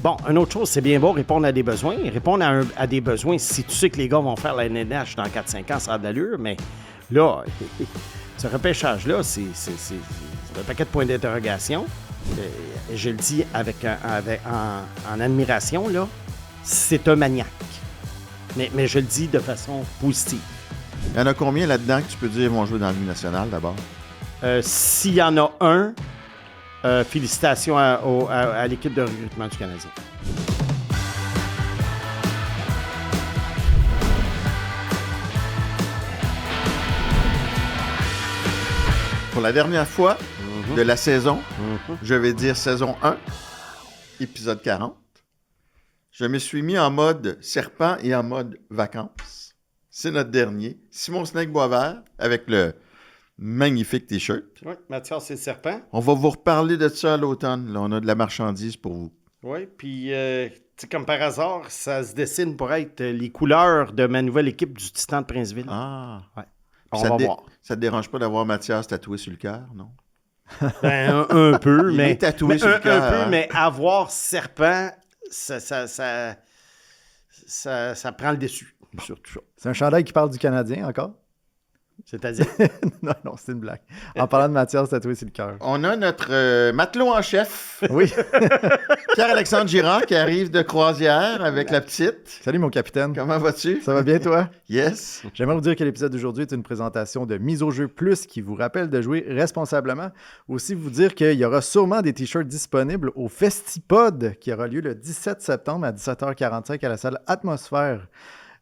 Bon, une autre chose, c'est bien beau répondre à des besoins. Répondre à des besoins, si tu sais que les gars vont faire la NNH dans 4-5 ans, ça a de l'allure, mais là, ce repêchage-là, c'est un paquet de points d'interrogation. Je le dis en admiration, là, c'est un maniaque. Mais je le dis de façon positive. Il y en a combien là-dedans que tu peux dire vont jouer dans la Ligue nationale d'abord? S'il y en a un, félicitations à l'équipe de recrutement du Canadien. Pour la dernière fois de la saison, je vais dire saison 1, épisode 40. Je me suis mis en mode serpent et en mode vacances. C'est notre dernier. Simon Snake Boisvert avec le magnifique T-shirt. Oui, Mathias, c'est le serpent. On va vous reparler de ça à l'automne. Là, on a de la marchandise pour vous. Oui, puis comme par hasard, ça se dessine pour être les couleurs de ma nouvelle équipe du Titan de Princeville. Ah! Ouais. On va voir. Ça te dérange pas d'avoir Mathias tatoué sur le cœur, non? Ben, un peu, Il mais... est tatoué sur le cœur. Un peu, hein? mais avoir serpent, ça prend le dessus, surtout ça. C'est un chandail qui parle du Canadien encore? C'est-à-dire? Non, c'est une blague. En parlant de Mathias tatoué sur le cœur. On a notre matelot en chef, Oui. Pierre-Alexandre Girard, qui arrive de croisière avec la petite. Salut mon capitaine. Comment vas-tu? Ça va bien toi? Yes. J'aimerais vous dire que l'épisode d'aujourd'hui est une présentation de Mise au jeu plus qui vous rappelle de jouer responsablement. Aussi vous dire qu'il y aura sûrement des t-shirts disponibles au Festipod qui aura lieu le 17 septembre à 17h45 à la salle Atmosphère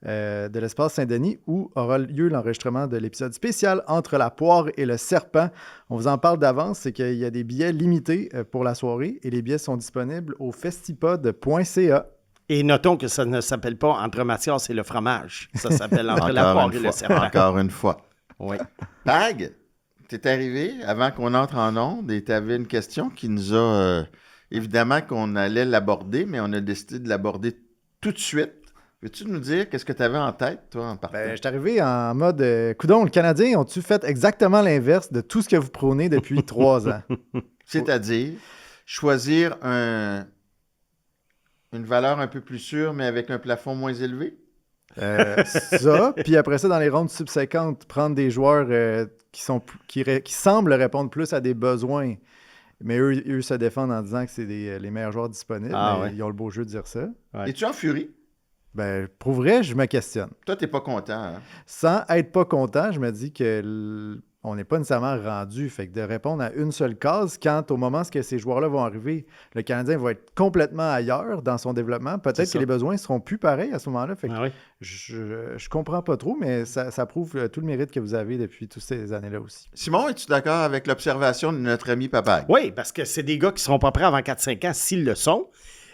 de l'espace Saint-Denis où aura lieu l'enregistrement de l'épisode spécial Entre la poire et le serpent. On vous en parle d'avance, c'est qu'il y a des billets limités pour la soirée et les billets sont disponibles au festipod.ca. Et notons que ça ne s'appelle pas Entre Mathias et le fromage. Ça s'appelle Entre la poire et le serpent. Encore une fois. Oui. Pag, t'es arrivé avant qu'on entre en onde et t'avais une question qui nous a... évidemment qu'on allait l'aborder, mais on a décidé de l'aborder tout de suite. Veux-tu nous dire qu'est-ce que tu avais en tête, toi, en partant? Je suis arrivé en mode coudon, le Canadien ont-tu fait exactement l'inverse de tout ce que vous prônez depuis 3 ans? C'est-à-dire choisir une valeur un peu plus sûre, mais avec un plafond moins élevé? Ça, puis après ça, dans les rondes subséquentes, prendre des joueurs qui semblent répondre plus à des besoins, mais eux se défendent en disant que c'est les meilleurs joueurs disponibles. Ils ont le beau jeu de dire ça. Ouais. Es-tu en furie? Pour vrai, je me questionne. Toi, t'es pas content, hein? Sans être pas content, je me dis que on n'est pas nécessairement rendu. Fait que de répondre à une seule case, quand au moment où ces joueurs-là vont arriver, le Canadien va être complètement ailleurs dans son développement. Peut-être que les besoins ne seront plus pareils à ce moment-là. Fait que je comprends pas trop, mais ça prouve tout le mérite que vous avez depuis toutes ces années-là aussi. Simon, es-tu d'accord avec l'observation de notre ami Papag? Oui, parce que c'est des gars qui ne seront pas prêts avant 4-5 ans s'ils le sont.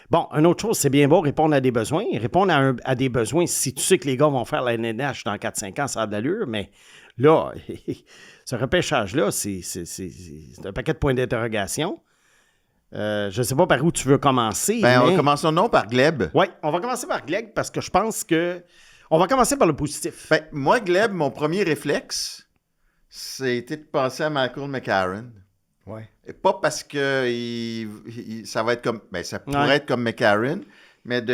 Bon, une autre chose, c'est bien beau répondre à des besoins. Répondre à des besoins, si tu sais que les gars vont faire la NNH dans 4-5 ans, ça a de l'allure, mais là, ce repêchage-là, c'est un paquet de points d'interrogation. Je ne sais pas par où tu veux commencer. Commençons non par Gleb. Oui, on va commencer par Gleb parce que je pense que... On va commencer par le positif. Moi, Gleb, mon premier réflexe, c'était de penser à Michael McCarron. Ouais. Et pas parce que ça va être comme... ça pourrait être comme McCarron, mais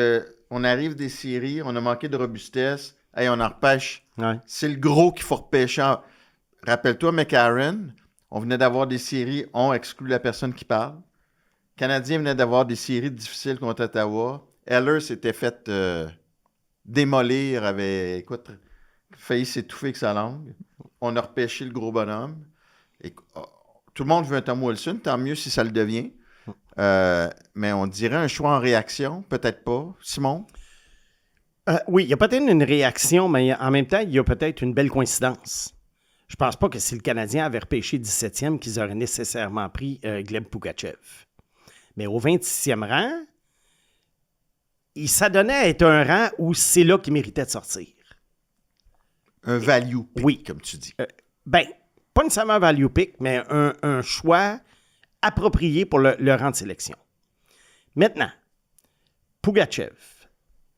on arrive des séries, on a manqué de robustesse, on en repêche. Ouais. C'est le gros qu'il faut repêcher. Rappelle-toi, McCarron, on venait d'avoir des séries, on exclut la personne qui parle. Le Canadien venait d'avoir des séries difficiles contre Ottawa. Heller s'était fait démolir, avait failli s'étouffer avec sa langue. On a repêché le gros bonhomme. Tout le monde veut un Tom Wilson, tant mieux si ça le devient. Mais on dirait un choix en réaction, peut-être pas. Simon? Oui, il y a peut-être une réaction, mais en même temps, il y a peut-être une belle coïncidence. Je pense pas que si le Canadien avait repêché 17e, qu'ils auraient nécessairement pris Gleb Pugachev. Mais au 26e rang, il s'adonnait à être un rang où c'est là qu'il méritait de sortir. Un value pick, oui, comme tu dis. Pas nécessairement un value pick, mais un choix approprié pour le rang de sélection. Maintenant, Pugachev.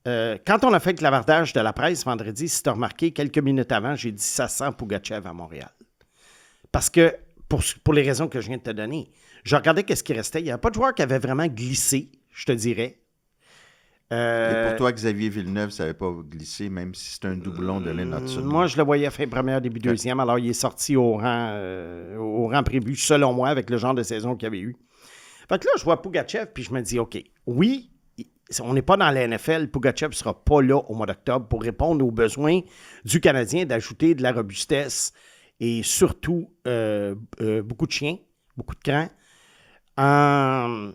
Quand on a fait le clavardage de la presse vendredi, si tu as remarqué, quelques minutes avant, j'ai dit ça sent Pugachev à Montréal. Parce que, pour les raisons que je viens de te donner, je regardais qu'est-ce qui restait. Il n'y avait pas de joueur qui avait vraiment glissé, je te dirais, Et pour toi, Xavier Villeneuve, ça n'avait pas glissé, même si c'est un doublon de Lynn Hudson. Moi, je le voyais fin première, début deuxième. Alors, il est sorti au rang prévu, selon moi, avec le genre de saison qu'il avait eu. Fait que là, je vois Pougatchev, puis je me dis, OK, oui, on n'est pas dans la NFL. Pougatchev ne sera pas là au mois d'octobre pour répondre aux besoins du Canadien d'ajouter de la robustesse et surtout beaucoup de chiens, beaucoup de crans dans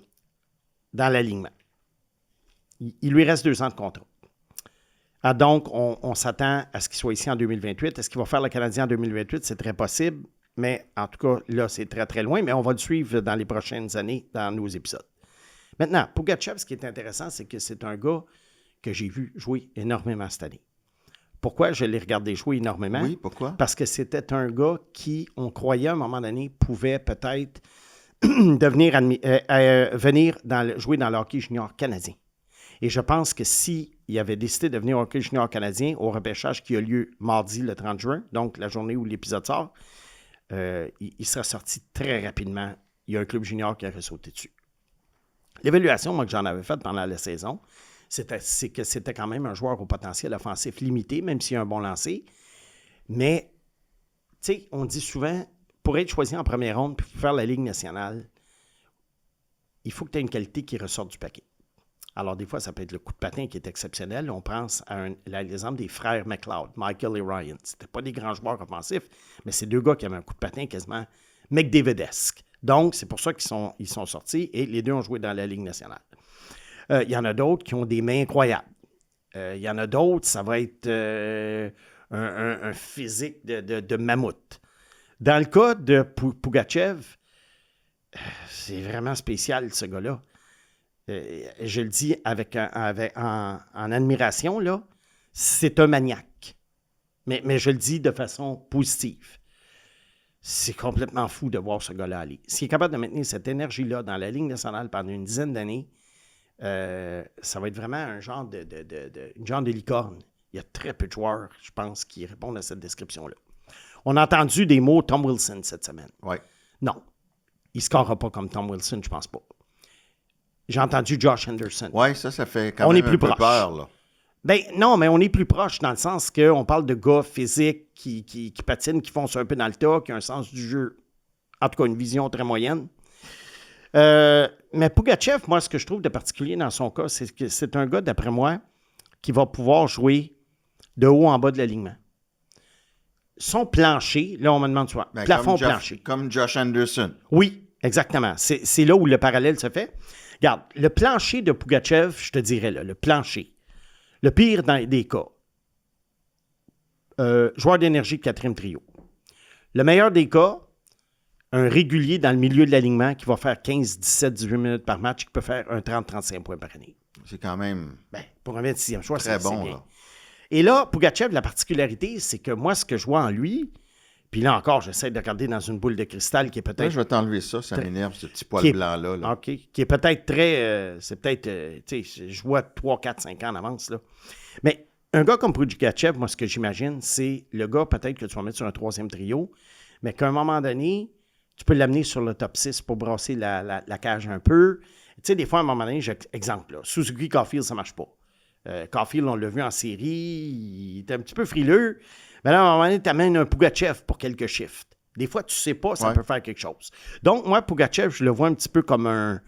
l'alignement. Il lui reste 2 ans de contrat. Ah, donc, on s'attend à ce qu'il soit ici en 2028. Est-ce qu'il va faire le Canadien en 2028? C'est très possible. Mais en tout cas, là, c'est très, très loin. Mais on va le suivre dans les prochaines années dans nos épisodes. Maintenant, Pougatchev, ce qui est intéressant, c'est que c'est un gars que j'ai vu jouer énormément cette année. Pourquoi je l'ai regardé jouer énormément? Oui, pourquoi? Parce que c'était un gars qui, on croyait à un moment donné, pouvait peut-être venir jouer dans le hockey junior canadien. Et je pense que s'il avait décidé de venir au hockey junior canadien au repêchage qui a lieu mardi, le 30 juin, donc la journée où l'épisode sort, il serait sorti très rapidement. Il y a un club junior qui aurait sauté dessus. L'évaluation, moi, que j'en avais faite pendant la saison, c'est que c'était quand même un joueur au potentiel offensif limité, même s'il a un bon lancer. Mais, tu sais, on dit souvent, pour être choisi en première ronde puis faire la Ligue nationale, il faut que tu aies une qualité qui ressorte du paquet. Alors, des fois, ça peut être le coup de patin qui est exceptionnel. On pense à l'exemple des frères McLeod, Michael et Ryan. C'était pas des grands joueurs offensifs, mais c'est 2 gars qui avaient un coup de patin quasiment McDavidesque. Donc, c'est pour ça qu'ils sont sortis et les 2 ont joué dans la Ligue nationale. Il y en a d'autres qui ont des mains incroyables. Il y en a d'autres, ça va être un physique de mammouth. Dans le cas de Pougatchev, c'est vraiment spécial, ce gars-là. Je le dis en admiration, là, c'est un maniaque. Mais je le dis de façon positive. C'est complètement fou de voir ce gars-là aller. S'il est capable de maintenir cette énergie-là dans la Ligue nationale pendant une dizaine d'années, ça va être vraiment un genre une genre de licorne. Il y a très peu de joueurs, je pense, qui répondent à cette description-là. On a entendu des mots Tom Wilson cette semaine. Oui. Non. Il ne scorera pas comme Tom Wilson, je pense pas. J'ai entendu Josh Anderson. Oui, ça fait quand même un peu peur, là. Ben non, mais on est plus proche dans le sens qu'on parle de gars physiques qui patinent, qui foncent un peu dans le tas, qui ont un sens du jeu, en tout cas une vision très moyenne. Mais Pougatchev, moi, ce que je trouve de particulier dans son cas, c'est que c'est un gars, d'après moi, qui va pouvoir jouer de haut en bas de l'alignement. Son plancher, là, on me demande souvent, plafond plancher. Comme Josh Anderson. Oui, exactement. C'est là où le parallèle se fait. Regarde, le plancher de Pougatchev, je te dirais là, le plancher. Le pire des cas, joueur d'énergie de 4e trio. Le meilleur des cas, un régulier dans le milieu de l'alignement qui va faire 15, 17, 18 minutes par match, qui peut faire un 30-35 points par année. C'est quand même pour un 26e choix, très bon. Bien. Là. Et là, Pougatchev, la particularité, c'est que moi, ce que je vois en lui, puis là encore, j'essaie de regarder dans une boule de cristal qui est peut-être... Là, je vais t'enlever ça m'énerve, ce petit poil blanc-là. Là. OK. Qui est peut-être très... c'est peut-être... tu sais, je vois 3, 4, 5 ans en avance, là. Mais un gars comme Pougatchev, moi, ce que j'imagine, c'est le gars peut-être que tu vas mettre sur un 3e trio, mais qu'à un moment donné, tu peux l'amener sur le top 6 pour brasser la cage un peu. Tu sais, des fois, à un moment donné, exemple, là, Suzuki Caulfield, ça ne marche pas. Caulfield, on l'a vu en série, il était un petit peu frileux. Mais là, à un moment donné, tu amènes un Pougatchev pour quelques shifts. Des fois, tu ne sais pas, ça peut faire quelque chose. Donc, moi, Pougatchev, je le vois un petit peu comme un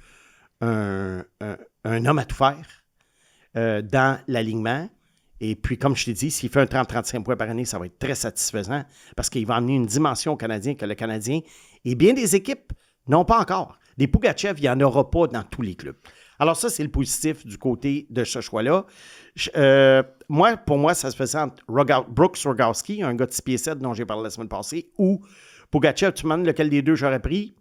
homme à tout faire dans l'alignement. Et puis, comme je t'ai dit, s'il fait un 30-35 points par année, ça va être très satisfaisant parce qu'il va amener une dimension au Canadien que le Canadien et bien des équipes n'ont pas encore. Des Pougatchev, il n'y en aura pas dans tous les clubs. Alors ça, c'est le positif du côté de ce choix-là. Pour moi, ça se faisait entre Brooks Rogowski, un gars de 6 pieds 7 dont j'ai parlé la semaine passée, ou Pougatchev. Tu me demandes lequel des deux j'aurais pris?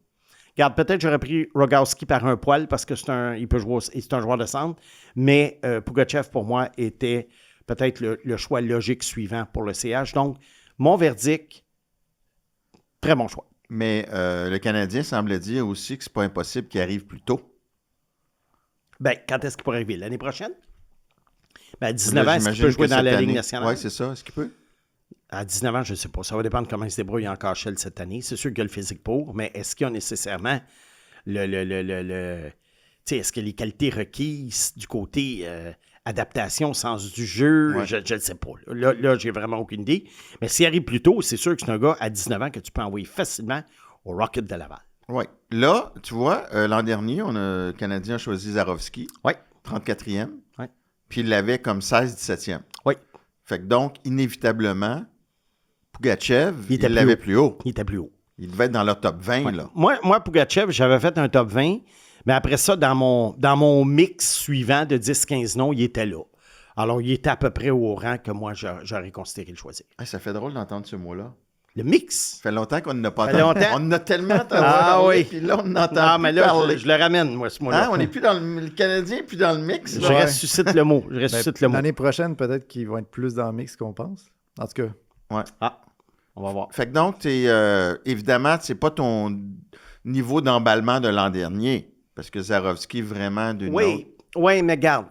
Regarde, peut-être j'aurais pris Rogowski par un poil parce que c'est un joueur de centre, mais Pougatchev, pour moi, était peut-être le choix logique suivant pour le CH. Donc, mon verdict, très bon choix. Mais le Canadien semble dire aussi que c'est pas impossible qu'il arrive plus tôt. Ben, quand est-ce qu'il pourrait arriver? L'année prochaine? Ben, à 19 ans, est-ce qu'il peut jouer dans la Ligue nationale? Oui, c'est ça. Est-ce qu'il peut? À 19 ans, je ne sais pas. Ça va dépendre comment il se débrouille en KHL cette année. C'est sûr qu'il y a le physique pour, mais est-ce qu'il y a nécessairement tu sais, est-ce que les qualités requises du côté adaptation, sens du jeu, Ouais. je ne sais pas. Là, j'ai vraiment aucune idée. Mais s'il arrive plus tôt, c'est sûr que c'est un gars à 19 ans que tu peux envoyer facilement au Rocket de Laval. Oui. Là, tu vois, l'an dernier, le Canadien a choisi Zarovski, Oui. 34e, Ouais. puis il l'avait comme 16-17e. Oui. Fait que donc, inévitablement, Pougachev, Il était il l'avait plus haut. Il était plus haut. Il devait être dans leur top 20, Ouais. là. Moi, Pougachev, j'avais fait un top 20, mais après ça, dans mon mix suivant de 10-15 noms, il était là. Alors, il était à peu près au rang que moi, j'aurais considéré le choisir. Hey, ça fait drôle d'entendre ce mot-là. Le mix? Ça fait longtemps qu'on n'a pas Ça fait entendu. longtemps. On en a tellement entendu Ah parler, oui. puis là, on n'entend Ah, plus mais là, parler. je le ramène, moi, ce mot-là. Hein, on n'est plus dans le Canadien, puis dans le mix. Je Là. ressuscite le mot. Je ressuscite le mot. L'année prochaine, peut-être qu'ils vont être plus dans le mix qu'on pense. En tout cas, Ah, on va voir. Fait que donc, évidemment, c'est pas ton niveau d'emballement de l'an dernier, parce que Zarovski, vraiment, d'une autre... Oui, mais regarde.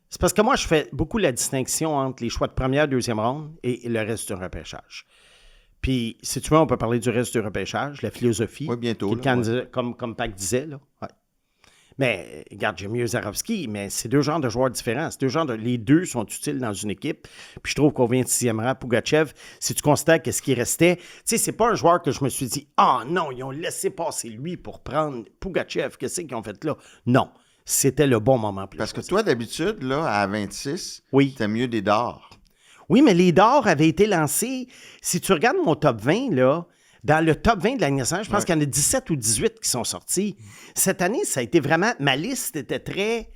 C'est parce que moi, je fais beaucoup la distinction entre les choix de première, deuxième ronde et le reste du repêchage. Puis, si tu veux, on peut parler du reste du repêchage, la philosophie. Oui, bientôt. Qui, là, ouais. comme Pac disait, là. Ouais. Mais, regarde, j'aime mieux Zarovski, mais c'est deux genres de joueurs différents. Les deux sont utiles dans une équipe. Puis je trouve qu'au 26e rang, Pougachev, si tu constates qu'est-ce qui restait, tu sais, c'est pas un joueur que je me suis dit, ah non, ils ont laissé passer lui pour prendre Pougachev. Qu'est-ce qu'ils ont fait là? Non. C'était le bon moment. Pour Parce que choisir. toi, d'habitude, là, à 26, Oui. t'as mieux des dards. Oui, mais les d'or avaient été lancés. Si tu regardes mon top 20, là, dans le top 20 de la naissance, je pense qu'il y en a 17 ou 18 qui sont sortis. Cette année, ça a été vraiment... Ma liste était très...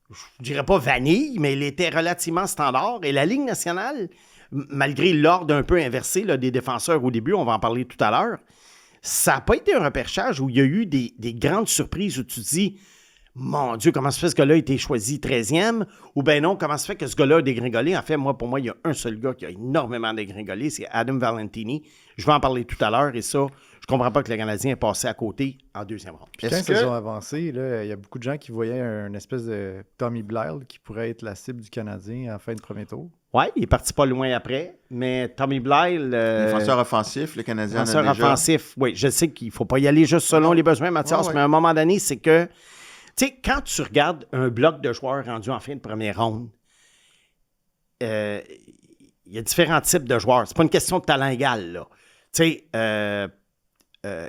Je dirais pas vanille, mais elle était relativement standard. Et la Ligue nationale, malgré l'ordre un peu inversé là, des défenseurs au début, on va en parler tout à l'heure, ça n'a pas été un repêchage où il y a eu des grandes surprises où tu te dis... Mon Dieu, comment se fait que ce gars-là a été choisi 13e? Ou bien non, comment se fait que ce gars-là a dégringolé? En fait, pour moi, il y a un seul gars qui a énormément dégringolé, c'est Adam Valentini. Je vais en parler tout à l'heure et ça, je comprends pas que le Canadien est passé à côté en deuxième ronde. puis quand ils se sont avancés, là, il y a beaucoup de gens qui voyaient une espèce de Tommy Blyle qui pourrait être la cible du Canadien en fin de premier tour. Oui, il est parti pas loin après, mais Tommy Blyle... Défenseur offensif, le Canadien en a défenseur déjà. offensif, oui, je sais qu'il faut pas y aller juste selon les besoins, Mathias, Ouais. mais à un moment donné, c'est que... Tu sais, quand tu regardes un bloc de joueurs rendus en fin de première ronde, il y a différents types de joueurs. C'est pas une question de talent égal, là. Tu sais,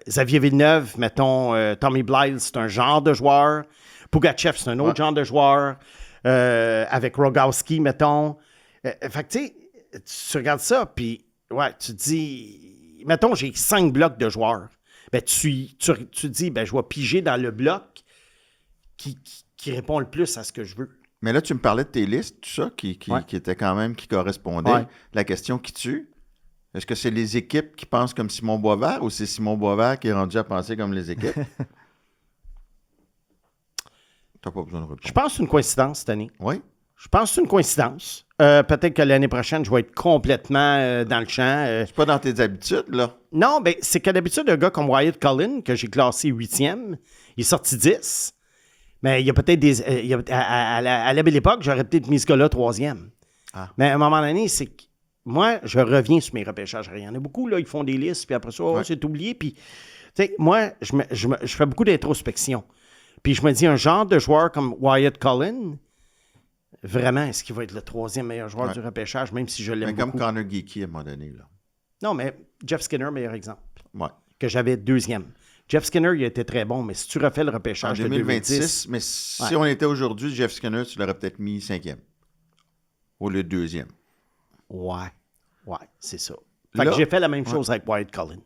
Xavier Villeneuve, mettons, Tommy Blyle, c'est un genre de joueur. Pougachev, c'est un autre genre de joueur. Avec Rogowski, mettons. Fait que, tu sais, tu regardes ça, puis, ouais, tu te dis... Mettons, j'ai 5 blocs de joueurs. Ben, tu dis, ben, je vais piger dans le bloc qui répond le plus à ce que je veux. Mais là, tu me parlais de tes listes, tout ça, qui était quand même, qui correspondait. Ouais. La question qui tue, est-ce que c'est les équipes qui pensent comme Simon Boisvert ou c'est Simon Boisvert qui est rendu à penser comme les équipes? T'as pas besoin de répondre. Je pense que c'est une coïncidence cette année. Oui? Je pense que c'est une coïncidence. Peut-être que l'année prochaine, je vais être complètement dans le champ. C'est pas dans tes habitudes, là. Non, ben, c'est que d'habitude, un gars comme Wyatt Cullen, que j'ai classé 8e, il est sorti 10. Mais il y a peut-être des... à la belle époque, j'aurais peut-être mis ce gars-là 3e. Ah. Mais à un moment donné, c'est que moi, je reviens sur mes repêchages. Il y en a beaucoup, là, ils font des listes, puis après ça, c'est oublié. Puis, tu sais, moi, je fais beaucoup d'introspection. Puis je me dis, un genre de joueur comme Wyatt Cullen, vraiment, est-ce qu'il va être le 3e meilleur joueur du repêchage, même si je l'aime Mais comme beaucoup? Connor Geeky, à un moment donné, là. Non, mais Jeff Skinner, meilleur exemple, Ouais. que j'avais 2e. Jeff Skinner, il a été très bon, mais si tu refais le En repêchage de 2026, 2010... mais si on était aujourd'hui, Jeff Skinner, tu l'aurais peut-être mis 5e. Au lieu de 2e. Ouais, c'est ça. Fait Là, que j'ai fait la même chose avec Wyatt Cullen.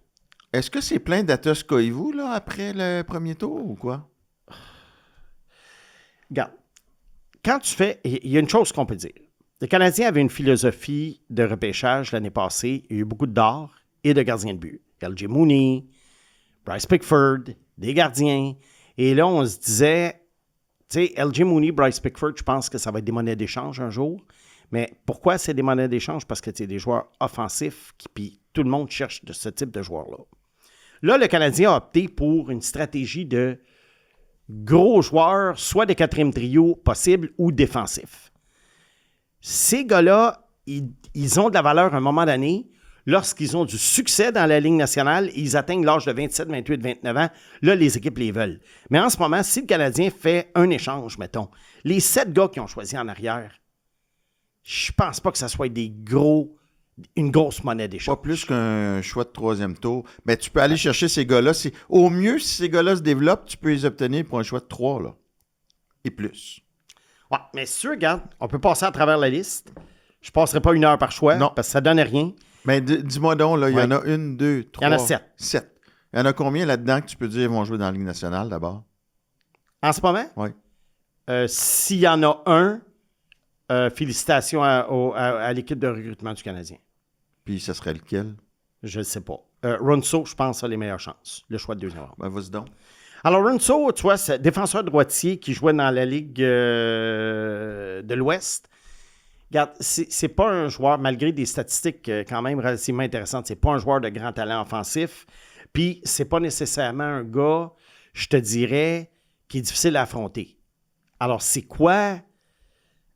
Est-ce que c'est plein d'Atos Koivu, là, après le premier tour, ou quoi? Regarde, quand tu fais... Il y a une chose qu'on peut dire. Les Canadiens avaient une philosophie de repêchage l'année passée. Il y a eu beaucoup d'or et de gardiens de but. LJ Mooney, Bryce Pickford, des gardiens. Et là, on se disait, tu sais, LJ Mooney, Bryce Pickford, je pense que ça va être des monnaies d'échange un jour. Mais pourquoi c'est des monnaies d'échange? Parce que c'est des joueurs offensifs, puis tout le monde cherche de ce type de joueurs-là. Là, le Canadien a opté pour une stratégie de gros joueurs, soit de quatrième trio possible ou défensifs. Ces gars-là, ils ont de la valeur à un moment donné. lorsqu'ils ont du succès dans la Ligue nationale, ils atteignent l'âge de 27, 28, 29 ans, là, les équipes les veulent. Mais en ce moment, si le Canadien fait un échange, mettons, les 7 gars qui ont choisi en arrière, je pense pas que ça soit une grosse monnaie d'échange. Pas plus qu'un choix de 3e tour. Mais tu peux aller chercher ces gars-là. Au mieux, si ces gars-là se développent, tu peux les obtenir pour un choix de 3, là. Et plus. Ouais, mais si tu regardes, on peut passer à travers la liste. Je passerai pas 1 heure par choix, Non. parce que ça donne rien. Mais dis-moi donc, là, il y en a 1, 2, 3... Il y en a 7. 7. Il y en a combien là-dedans que tu peux dire qu'ils vont jouer dans la Ligue nationale, d'abord? En ce moment? Oui. S'il y en a un, félicitations à l'équipe de recrutement du Canadien. Puis, ce serait lequel? Je ne sais pas. Runso, je pense, a les meilleures chances. Le choix de 2e ronde. Ben, vas-y donc. Alors, Runso, tu vois, c'est défenseur droitier qui jouait dans la Ligue de l'Ouest. Regarde, c'est pas un joueur, malgré des statistiques quand même relativement intéressantes, c'est pas un joueur de grand talent offensif. Puis, c'est pas nécessairement un gars, je te dirais, qui est difficile à affronter. Alors, c'est quoi,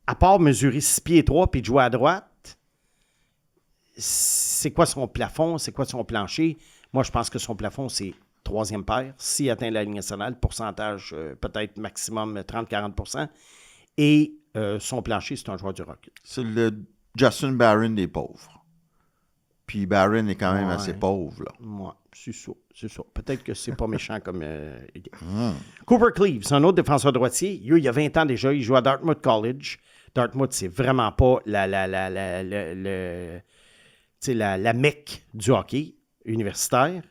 à part mesurer 6 pieds 3 puis de jouer à droite, c'est quoi son plafond, c'est quoi son plancher? Moi, je pense que son plafond, c'est 3e paire. S'il atteint la Ligue nationale, pourcentage peut-être maximum 30-40 %. Et son plancher, c'est un joueur du Rocket. C'est le Justin Barron des pauvres. Puis Barron est quand même assez pauvre, là. Ouais, c'est ça. Peut-être que c'est pas méchant comme idée. Cooper Cleave, c'est un autre défenseur droitier. Il y a 20 ans déjà, il joue à Dartmouth College. Dartmouth, c'est vraiment pas la mecque du hockey universitaire.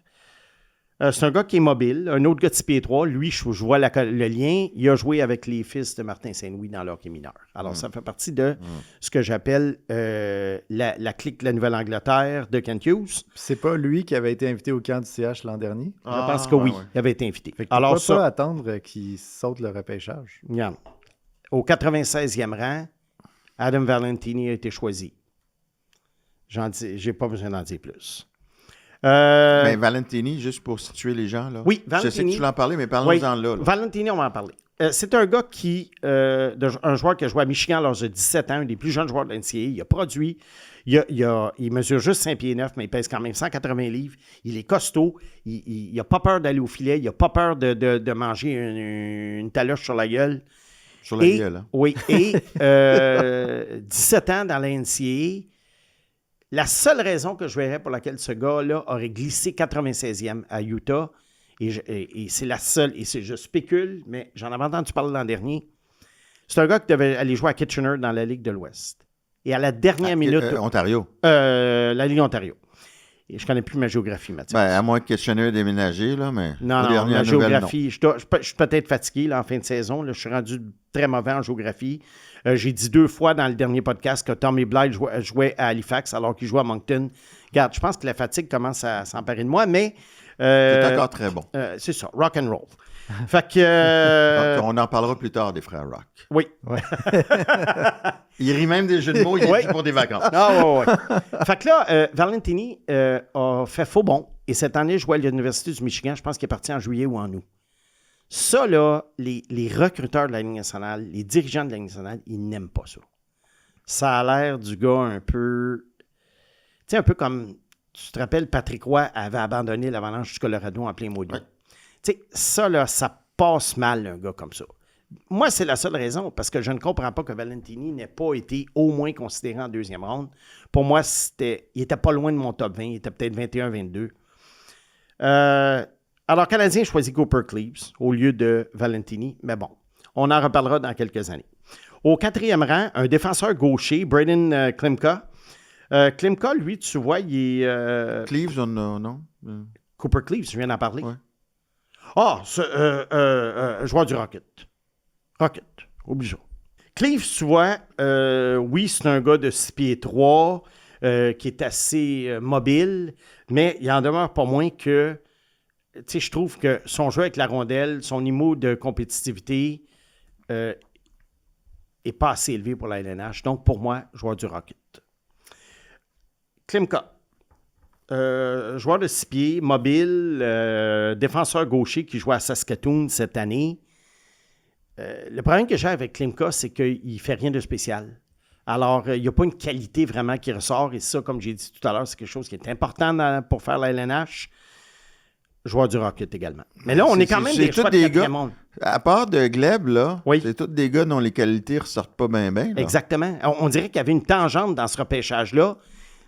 C'est un gars qui est mobile, un autre gars de 6 pieds 3. Lui, je vois le lien. Il a joué avec les fils de Martin Saint-Louis dans le hockey mineur. Alors, ça fait partie de ce que j'appelle la clique de la Nouvelle-Angleterre de Kent Hughes. C'est pas lui qui avait été invité au camp du CH l'an dernier? Je pense que oui, il avait été invité. Fait que alors, pourquoi pas attendre qu'il saute le repêchage? Regarde, au 96e rang, Adam Valentini a été choisi. J'ai pas besoin d'en dire plus. Mais Valentini, juste pour situer les gens, là. Oui, Valentini. Je sais que tu l'en parlais, mais parlons-en là. Valentini, on va en parler. C'est un gars un joueur qui a joué à Michigan à l'âge de 17 ans, un des plus jeunes joueurs de l'NCAA. Il a produit. Il mesure juste 5 pieds 9, mais il pèse quand même 180 livres. Il est costaud. Il n'a pas peur d'aller au filet. Il n'a pas peur de manger une taloche sur la gueule. Sur la gueule, hein? Oui. Et 17 ans dans la NCAA. La seule raison que je verrais pour laquelle ce gars-là aurait glissé 96e à Utah, et c'est la seule, et je spécule, mais j'en avais entendu parler l'an dernier, c'est un gars qui devait aller jouer à Kitchener dans la Ligue de l'Ouest. Et à la dernière minute... Ontario. La Ligue Ontario. Et je ne connais plus ma géographie, Mathieu. Ben, à moins que Kitchener ait déménagé, là, mais... Non, ma géographie, je suis peut-être fatigué là, en fin de saison. Là, je suis rendu très mauvais en géographie. J'ai dit 2 fois dans le dernier podcast que Tommy Blythe jouait à Halifax alors qu'il jouait à Moncton. Regarde, je pense que la fatigue commence à s'emparer de moi, mais... c'est encore très bon. C'est ça, rock and roll. Fait que... On en parlera plus tard des frères Rock. Oui. Ouais. Il rit même des jeux de mots, il est pour des vacances. Ah, ouais. Fait que là, Valentini a fait faux bon. Et cette année, il jouait à l'Université du Michigan. Je pense qu'il est parti en juillet ou en août. Ça, là, les recruteurs de la Ligue nationale, les dirigeants de la Ligue nationale, ils n'aiment pas ça. Ça a l'air du gars un peu... Tu sais, un peu comme... Tu te rappelles, Patrick Roy avait abandonné l'Avalanche du Colorado en plein mois d'août. Ouais. Tu sais, ça, là, ça passe mal, un gars comme ça. Moi, c'est la seule raison, parce que je ne comprends pas que Valentini n'ait pas été au moins considéré en 2e ronde. Pour moi, il n'était pas loin de mon top 20. Il était peut-être 21-22. Alors, Canadien choisit Cooper Cleaves au lieu de Valentini. Mais bon, on en reparlera dans quelques années. Au 4e rang, un défenseur gaucher, Braden Klimka. Klimka, lui, tu vois, il est... Cleaves, non? Cooper Cleaves, je viens d'en parler. Ouais. Ah, joueur du Rocket. Rocket, oublie ça. Cleaves, tu vois, oui, c'est un gars de 6 pieds 3 qui est assez mobile, mais il en demeure pas moins que, tu sais, je trouve que son jeu avec la rondelle, son niveau de compétitivité est pas assez élevé pour la LNH. Donc, pour moi, joueur du Rocket. Klimka. Joueur de 6 pieds, mobile, défenseur gaucher qui joue à Saskatoon cette année. Le problème que j'ai avec Klimka, c'est qu'il ne fait rien de spécial. Alors, il n'y a pas une qualité vraiment qui ressort. Et ça, comme j'ai dit tout à l'heure, c'est quelque chose qui est important pour faire la LNH. Joueur du Rocket également. Mais là, on est quand même des choix de quatrième monde. À part de Gleb, là, Oui. c'est tous des gars dont les qualités ressortent pas bien. Exactement. On dirait qu'il y avait une tangente dans ce repêchage-là. Tu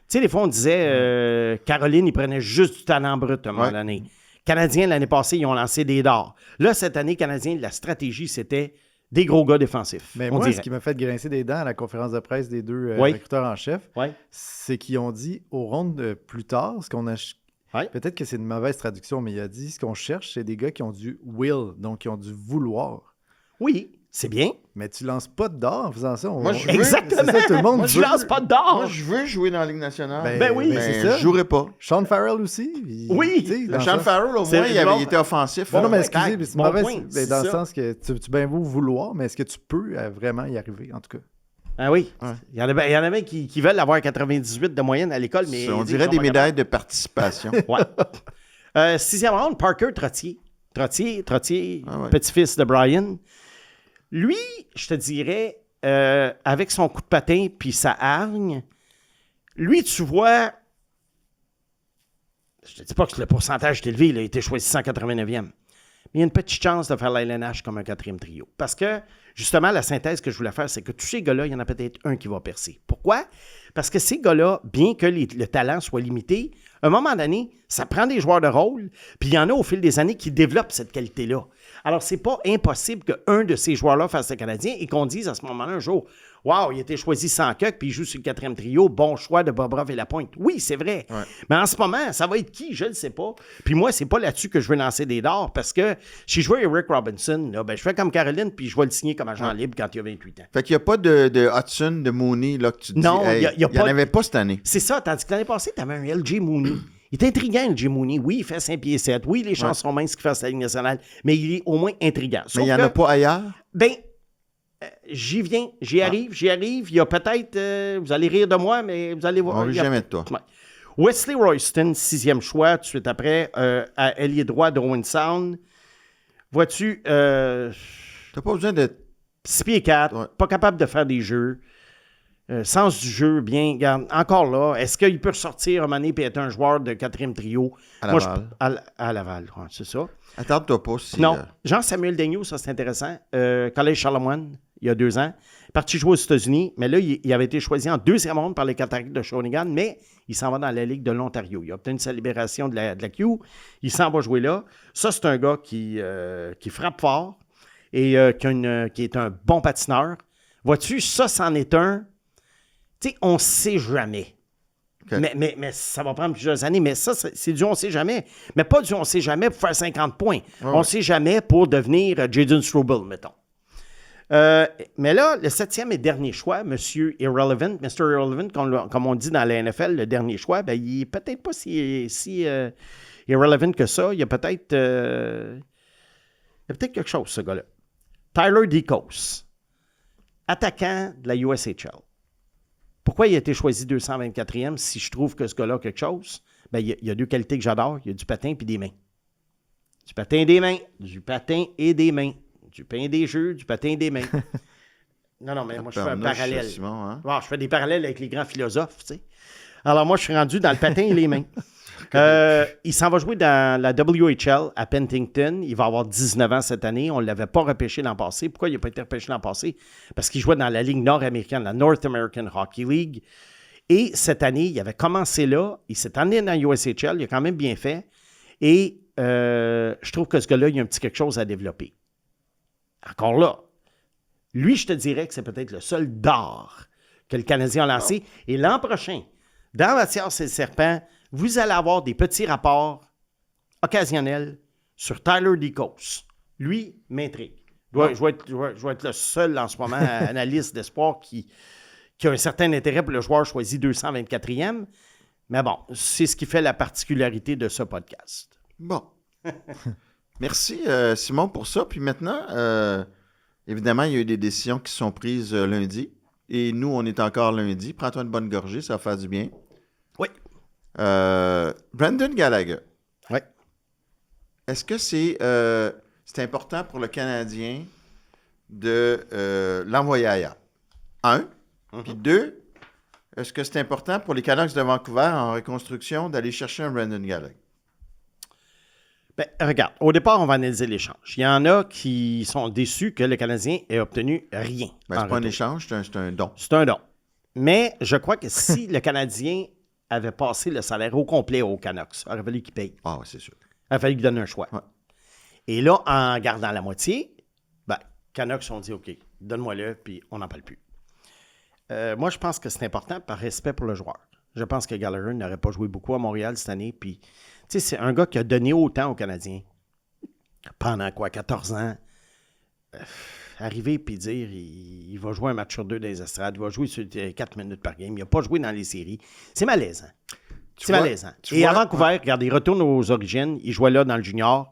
sais, des fois, on disait Caroline, il prenait juste du talent brut à un moment donné. Canadiens, l'année passée, ils ont lancé des dards. Là, cette année, Canadiens, la stratégie, c'était des gros gars défensifs. Mais moi, ce qui m'a fait grincer des dents à la conférence de presse des deux recruteurs en chef, c'est qu'ils ont dit aux rondes plus tard, ce qu'on a... Peut-être que c'est une mauvaise traduction, mais il a dit ce qu'on cherche, c'est des gars qui ont du will, donc qui ont du vouloir. Oui, c'est bien. Mais tu lances pas de d'or en faisant ça. Exactement. C'est ça, tout le monde moi, je lance pas de d'or. Moi, je veux jouer dans la Ligue nationale. Ben oui, c'est ça. Je jouerai pas. Sean Farrell aussi. Sean Farrell, au moins, il était offensif. Non, mais excusez, c'est mauvais. Dans le ça. sens que tu bien beau vouloir, mais est-ce que tu peux vraiment y arriver, en tout cas? Ah oui. Ouais. Il y en a qui veulent avoir 98 de moyenne à l'école, mais... On dirait des médailles de participation. Ouais. 6e round, Parker Trottier. Trottier, petit-fils de Brian. Lui, je te dirais, avec son coup de patin puis sa hargne, lui, tu vois... Je te dis pas que le pourcentage est élevé, il a été choisi 189e. Mais il y a une petite chance de faire la LNH comme un 4e trio. Parce que, justement, la synthèse que je voulais faire, c'est que tous ces gars-là, il y en a peut-être un qui va percer. Pourquoi? Parce que ces gars-là, bien que le talent soit limité, à un moment donné, ça prend des joueurs de rôle, puis il y en a au fil des années qui développent cette qualité-là. Alors, c'est pas impossible qu'un de ces joueurs-là fasse le Canadien et qu'on dise à ce moment-là un jour, « Wow, il a été choisi sans coque, puis il joue sur le 4e trio, bon choix de Bobrov et Lapointe. » Oui, c'est vrai. Ouais. Mais en ce moment, ça va être qui? Je ne sais pas. Puis moi, c'est pas là-dessus que je veux lancer des dards, parce que si je veux Eric Robinson, là, je fais comme Caroline, puis je vais le signer comme agent libre quand il a 28 ans. Fait qu'il n'y a pas de Hudson, de Mooney, là, que tu dis. Non, il n'y en avait pas cette année. C'est ça, tandis que l'année passée, tu avais un LJ Mooney. Il est intriguant, LJ Mooney. Oui, il fait 5 pieds 7. Oui, les chances sont minces qu'il fasse la Ligue nationale, mais il est au moins intriguant. Mais il n'y en a pas ailleurs? Ben, j'y viens, j'y arrive. Il y a peut-être, vous allez rire de moi, mais vous allez voir. On ne rit jamais de toi. Ouais. Wesley Royston, 6e choix, tout de suite après, à ailier droit d'Owen Sound. Vois-tu, t'as pas besoin de 6 pieds 4, pas capable de faire des jeux. Sens du jeu, bien. Regarde, encore là, est-ce qu'il peut ressortir un moment donné et être un joueur de 4e trio? À Laval. À Laval, c'est ça. Attarde-toi pas si... Non. Jean-Samuel Daigneault, ça c'est intéressant. Collège Charlemagne, il y a 2 ans. Parti jouer aux États-Unis, mais là, il avait été choisi en 2e ronde par les Cataractes de Shawinigan, mais il s'en va dans la Ligue de l'Ontario. Il a obtenu sa libération de la Q. Il s'en va jouer là. Ça, c'est un gars qui frappe fort et qui est un bon patineur. Vois-tu, ça, c'en est un... Tu sais, on ne sait jamais. Okay. Mais ça va prendre plusieurs années. Mais ça, c'est du on ne sait jamais. Mais pas du on ne sait jamais pour faire 50 points. On ne sait jamais pour devenir Jadon Struble, mettons. Mais là, le 7e et dernier choix, M. Irrelevant, Mr. Irrelevant, comme on dit dans la NFL, le dernier choix, ben, il n'est peut-être pas si irrelevant que ça. Il y a peut-être quelque chose, ce gars-là. Tyler DeCoste, attaquant de la USHL. Pourquoi il a été choisi 224e si je trouve que ce gars-là a quelque chose? Ben, il y a 2 qualités que j'adore. Il y a du patin et des mains. Du patin et des mains. Du patin et des mains. Du pain et des jeux, du patin et des mains. Non, mais moi, je fais un parallèle. Simon, hein? Je fais des parallèles avec les grands philosophes, tu sais. Alors, moi, je suis rendu dans le patin et les mains. Il s'en va jouer dans la WHL à Penticton. Il va avoir 19 ans cette année. On ne l'avait pas repêché l'an passé. Pourquoi il n'a pas été repêché l'an passé? Parce qu'il jouait dans la Ligue nord-américaine, la North American Hockey League. Et cette année, il avait commencé là. Il s'est emmené dans la USHL. Il a quand même bien fait. Et je trouve que ce gars-là, il y a un petit quelque chose à développer. Encore là, lui, je te dirais que c'est peut-être le seul d'or que le Canadien a lancé. Et l'an prochain, dans Mathias et le Serpent, vous allez avoir des petits rapports occasionnels sur Tyler DeCoste. Lui, m'intrigue. Je vais être le seul en ce moment analyste d'espoir qui a un certain intérêt pour le joueur choisi 224e. Mais bon, c'est ce qui fait la particularité de ce podcast. Bon. Merci, Simon, pour ça. Puis maintenant, évidemment, il y a eu des décisions qui sont prises lundi. Et nous, on est encore lundi. Prends-toi une bonne gorgée, ça va faire du bien. Oui. Brendan Gallagher. Oui. Est-ce que c'est important pour le Canadien de l'envoyer ailleurs? Puis 2, est-ce que c'est important pour les Canucks de Vancouver en reconstruction d'aller chercher un Brendan Gallagher? Ben, regarde, au départ, on va analyser l'échange. Il y en a qui sont déçus que le Canadien ait obtenu rien. Ben, en c'est pas un retour. échange, c'est un don. C'est un don. Mais je crois que si le Canadien avait passé le salaire au complet aux Canucks, il aurait fallu qu'il paye. Ah, ouais, c'est sûr. Il aurait fallu qu'il donne un choix. Ouais. Et là, en gardant la moitié, Canucks ont dit OK, donne-moi-le, puis on n'en parle plus. Moi, je pense que c'est important par respect pour le joueur. Je pense que Gallagher n'aurait pas joué beaucoup à Montréal cette année. Puis, tu sais, c'est un gars qui a donné autant aux Canadiens pendant 14 ans. Arriver et dire il va jouer un match sur 2 dans les estrades, il va jouer sur 4 minutes par game, il n'a pas joué dans les séries. C'est malaisant. C'est malaisant. Et à Vancouver, regarde, il retourne aux origines, il jouait là dans le junior.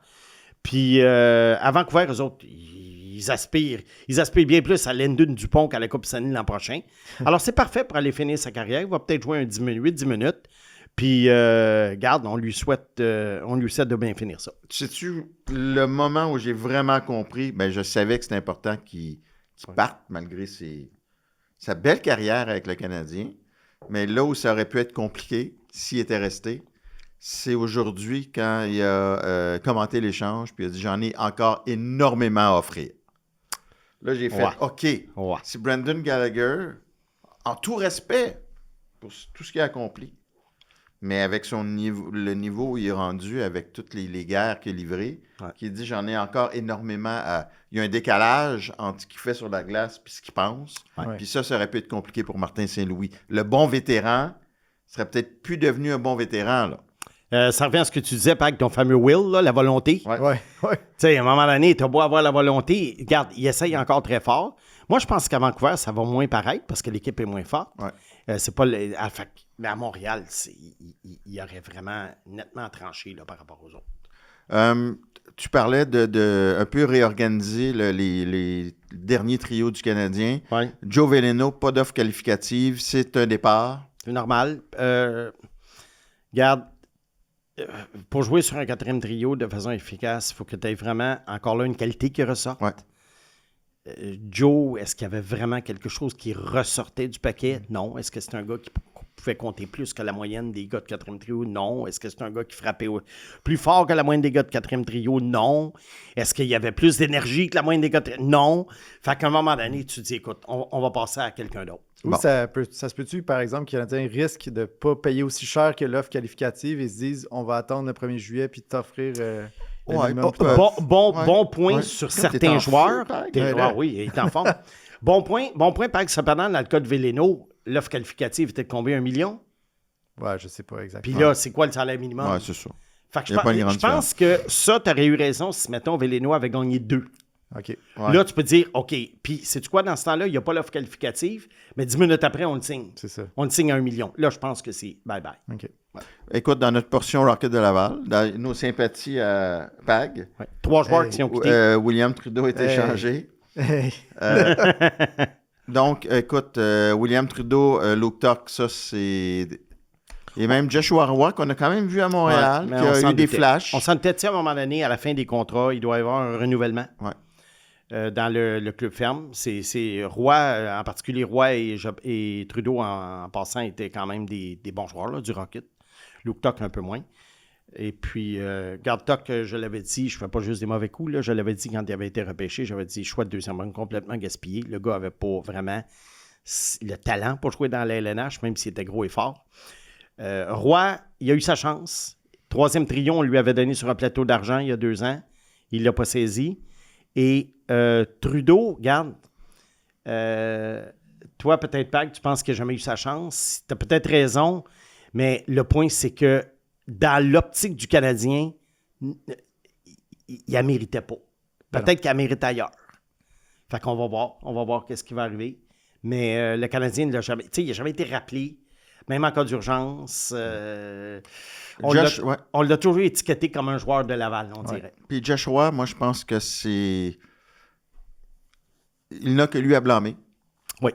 Puis à Vancouver, eux autres, ils aspirent bien plus à Lyndon Dupont qu'à la Coupe Stanley l'an prochain. Alors, c'est parfait pour aller finir sa carrière. Il va peut-être jouer un 10 minutes. Puis, garde, on lui souhaite de bien finir ça. Sais-tu, le moment où j'ai vraiment compris, ben je savais que c'était important qu'il parte malgré sa belle carrière avec le Canadien. Mais là où ça aurait pu être compliqué, s'il était resté, c'est aujourd'hui quand il a commenté l'échange, puis il a dit « J'en ai encore énormément à offrir ». Là, j'ai fait « OK, si Brendan Gallagher, en tout respect pour tout ce qu'il a accompli, mais avec le niveau où il est rendu, avec toutes les guerres qu'il a livrées, qui dit « J'en ai encore énormément à... » Il y a un décalage entre ce qu'il fait sur la glace et ce qu'il pense. Puis ça aurait pu être compliqué pour Martin Saint-Louis. Le bon vétéran serait peut-être plus devenu un bon vétéran, là. Ça revient à ce que tu disais, avec ton fameux will, là, la volonté. Ouais. Tu sais, à un moment donné, tu as beau avoir la volonté. Regarde, il essaye encore très fort. Moi, je pense qu'à Vancouver, ça va moins paraître parce que l'équipe est moins forte. C'est pas mais à Montréal, il aurait vraiment nettement tranché là, par rapport aux autres. Tu parlais de un peu réorganiser les derniers trios du Canadien. Joe Veleno, pas d'offre qualificative, c'est un départ. C'est normal. Regarde, pour jouer sur un 4e trio de façon efficace, il faut que tu aies vraiment, encore là, une qualité qui ressorte. Joe, est-ce qu'il y avait vraiment quelque chose qui ressortait du paquet? Non. Est-ce que c'est un gars qui pouvait compter plus que la moyenne des gars de 4e trio? Non. Est-ce que c'est un gars qui frappait plus fort que la moyenne des gars de 4e trio? Non. Est-ce qu'il y avait plus d'énergie que la moyenne des gars de... Non. Fait qu'à un moment donné, tu te dis, écoute, on va passer à quelqu'un d'autre. Ou ça se peut-tu, par exemple, que le Canadien risque de ne pas payer aussi cher que l'offre qualificative et se disent on va attendre le 1er juillet puis t'offrir bon point sur certains joueurs. Oui, il est en forme. Bon point, par exemple, cependant, dans le cas de Veleno, l'offre qualificative était de combien? 1 million? Ouais, je sais pas exactement. Puis là, c'est quoi le salaire minimum? Ouais, c'est ça. Fait que je pense que ça, tu aurais eu raison si, mettons, Veleno avait gagné 2. OK. Là, tu peux dire, OK, puis sais-tu quoi, dans ce temps-là, il n'y a pas l'offre qualificative, mais 10 minutes après, on le signe. C'est ça. On le signe à 1 million. Là, je pense que c'est bye-bye. OK. Écoute, dans notre portion Rocket de Laval, dans nos sympathies à PAG, 3 joueurs qui ont quitté. William Trudeau a été échangé. Donc, écoute, William Trudeau, Luke Tuck, ça, c'est... Et même Joshua Roy, qu'on a quand même vu à Montréal, qui a eu des flashs. On s'en était à un moment donné, à la fin des contrats, il doit y avoir un renouvellement. Dans le club ferme. C'est Roy, en particulier Roy et Trudeau, en passant, étaient quand même des bons joueurs là, du Rocket. Luke Tuck, un peu moins. Et puis, Garde Tuck, je l'avais dit, je ne fais pas juste des mauvais coups. Là, je l'avais dit quand il avait été repêché, j'avais dit choix de 2e ronde complètement gaspillé. Le gars n'avait pas vraiment le talent pour jouer dans la LNH, même s'il était gros et fort. Roy, il a eu sa chance. 3e trio, on lui avait donné sur un plateau d'argent il y a 2 ans. Il ne l'a pas saisi. Et Trudeau, regarde, toi, peut-être, Pag, tu penses qu'il n'a jamais eu sa chance. Tu as peut-être raison, mais le point, c'est que dans l'optique du Canadien, il ne la méritait pas. Peut-être qu'il la mérite ailleurs. Fait qu'on va voir. On va voir qu'est-ce qui va arriver. Mais le Canadien, il n'a jamais été rappelé, même en cas d'urgence. On l'a toujours étiqueté comme un joueur de Laval, on dirait. Puis Joshua, moi, je pense que c'est... Il n'a que lui à blâmer. Oui.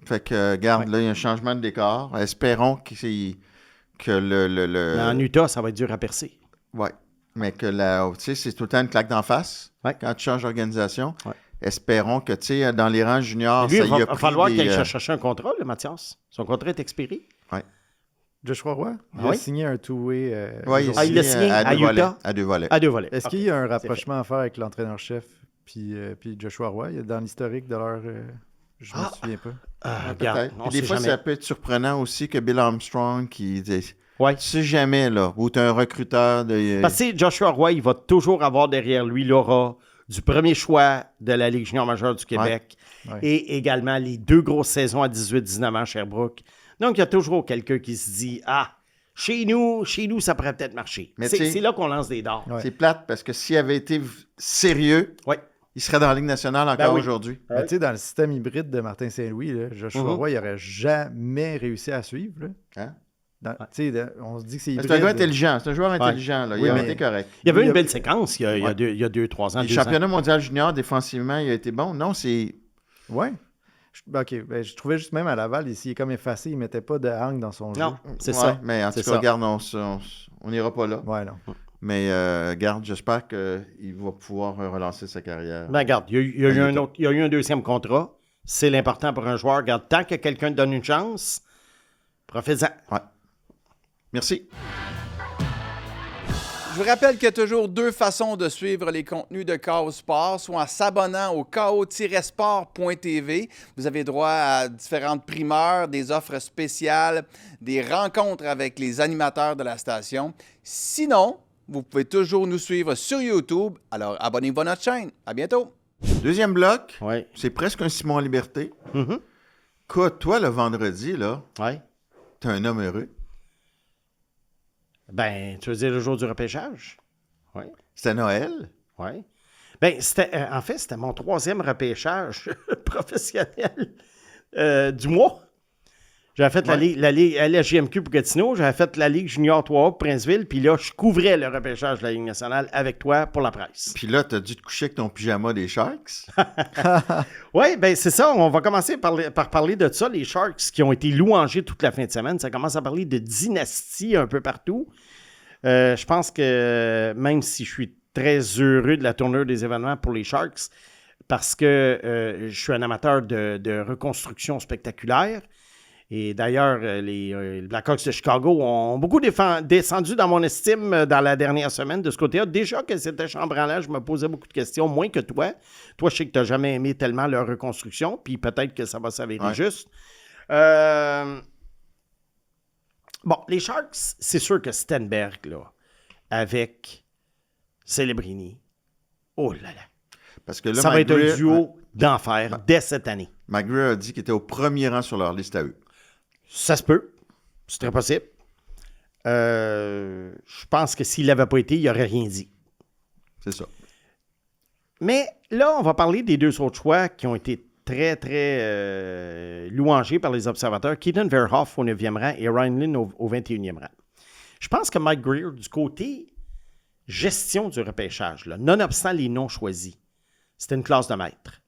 Fait que, regarde, là, il y a un changement de décor. Espérons que le... En Utah, ça va être dur à percer. Oui. Mais que tu sais, c'est tout le temps une claque d'en face quand tu changes d'organisation. espérons que, tu sais, dans les rangs juniors, Lui, ça il y a va pris falloir des, qu'il aille chercher un contrat, le Mathias. Son contrat est expiré. Joshua Roy, il Ah a oui? signé un two-way. Ouais, aujourd'hui. Ah, il l'a signé à deux volets, Utah? à 2 volets. À 2 volets. Est-ce OK. qu'il y a un fait. rapprochement à faire avec l'entraîneur-chef puis Joshua Roy dans l'historique de leur... je me souviens pas. Ah, Peut-être. regarde, on Puis des sait fois, jamais. ça peut être surprenant aussi que Bill Armstrong, qui dit, Ouais. tu sais jamais, là, où tu es un recruteur de... Parce que Joshua Roy, il va toujours avoir derrière lui l'aura du premier choix de la Ligue junior majeure du Québec Ouais. et également les 2 grosses saisons à 18-19 ans à Sherbrooke. Donc, il y a toujours quelqu'un qui se dit « Ah, chez nous, ça pourrait peut-être marcher. » Mais tu sais- C'est là qu'on lance des dards. Ouais. C'est plate parce que s'il avait été sérieux, Ouais. il serait dans la Ligue nationale encore Ben oui. aujourd'hui. Mais tu sais, dans le système hybride de Martin Saint-Louis, là, Joshua Mhm. Roy, il n'aurait jamais réussi à suivre. Là. Hein? Tu sais, on se dit que c'est Mais hybride. C'est un gars intelligent, c'est un joueur intelligent. Là. Il Oui, a mais- été correct. Il y avait Oui, une il y a- belle séquence il y a, Ouais. 2-3 ans. Le 2 ans. championnat mondial junior, défensivement, il a été bon. Non, c'est... Ouais. OK. Ben, je trouvais juste même à Laval, il est comme effacé, il ne mettait pas de hang dans son Non, jeu. c'est Ouais, ça. mais en tout C'est cas, ça. regarde, on n'ira pas là. Ouais, non. Mais regarde, j'espère qu'il va pouvoir relancer sa carrière. Ben, regarde, il y a eu un deuxième contrat. C'est l'important pour un joueur. Regarde, tant que quelqu'un te donne une chance, profite-en. Ouais. Merci. Je vous rappelle qu'il y a toujours 2 façons de suivre les contenus de KO Sport, soit en s'abonnant au ko-sport.tv. Vous avez droit à différentes primeurs, des offres spéciales, des rencontres avec les animateurs de la station. Sinon, vous pouvez toujours nous suivre sur YouTube. Alors, abonnez-vous à notre chaîne. À bientôt! Deuxième bloc, Oui. c'est presque un Simon Liberté. Mhm. Écoute, toi, le vendredi, là, Ouais. t'es un homme heureux. Ben, tu veux dire le jour du repêchage? Oui. C'était Noël. Oui. Ben, c'était, en fait, c'était mon 3e repêchage professionnel du mois. J'avais fait la LHJMQ pour Gatineau, j'avais fait la Ligue Junior 3 pour Princeville, puis là, je couvrais le repêchage de la Ligue nationale avec toi pour la presse. Puis là, t'as dû te coucher avec ton pyjama des Sharks. Oui, ben c'est ça. On va commencer par parler de ça. Les Sharks qui ont été louangés toute la fin de semaine. Ça commence à parler de dynastie un peu partout. Je pense que même si je suis très heureux de la tournure des événements pour les Sharks, parce que je suis un amateur de reconstruction spectaculaire. Et d'ailleurs, les Blackhawks de Chicago ont beaucoup descendu dans mon estime dans la dernière semaine de ce côté-là. Déjà que c'était chambranlant, je me posais beaucoup de questions, moins que toi. Toi, je sais que tu n'as jamais aimé tellement leur reconstruction, puis peut-être que ça va s'avérer Ouais. juste. Bon, les Sharks, c'est sûr que Stenberg, là, avec Celebrini, oh là là, Parce que là, ça va être un McGreer- duo d'enfer dès cette année. McGreer a dit qu'il était au premier rang sur leur liste à eux. Ça se peut. C'est très possible. Je pense que s'il n'avait pas été, il n'aurait rien dit. C'est ça. Mais là, on va parler des 2 autres choix qui ont été très, très louangés par les observateurs. Keaton Verhoff au 9e rang et Ryan Lynn au 21e rang. Je pense que Mike Grier, du côté gestion du repêchage, là, nonobstant les noms choisis, c'était une classe de maître.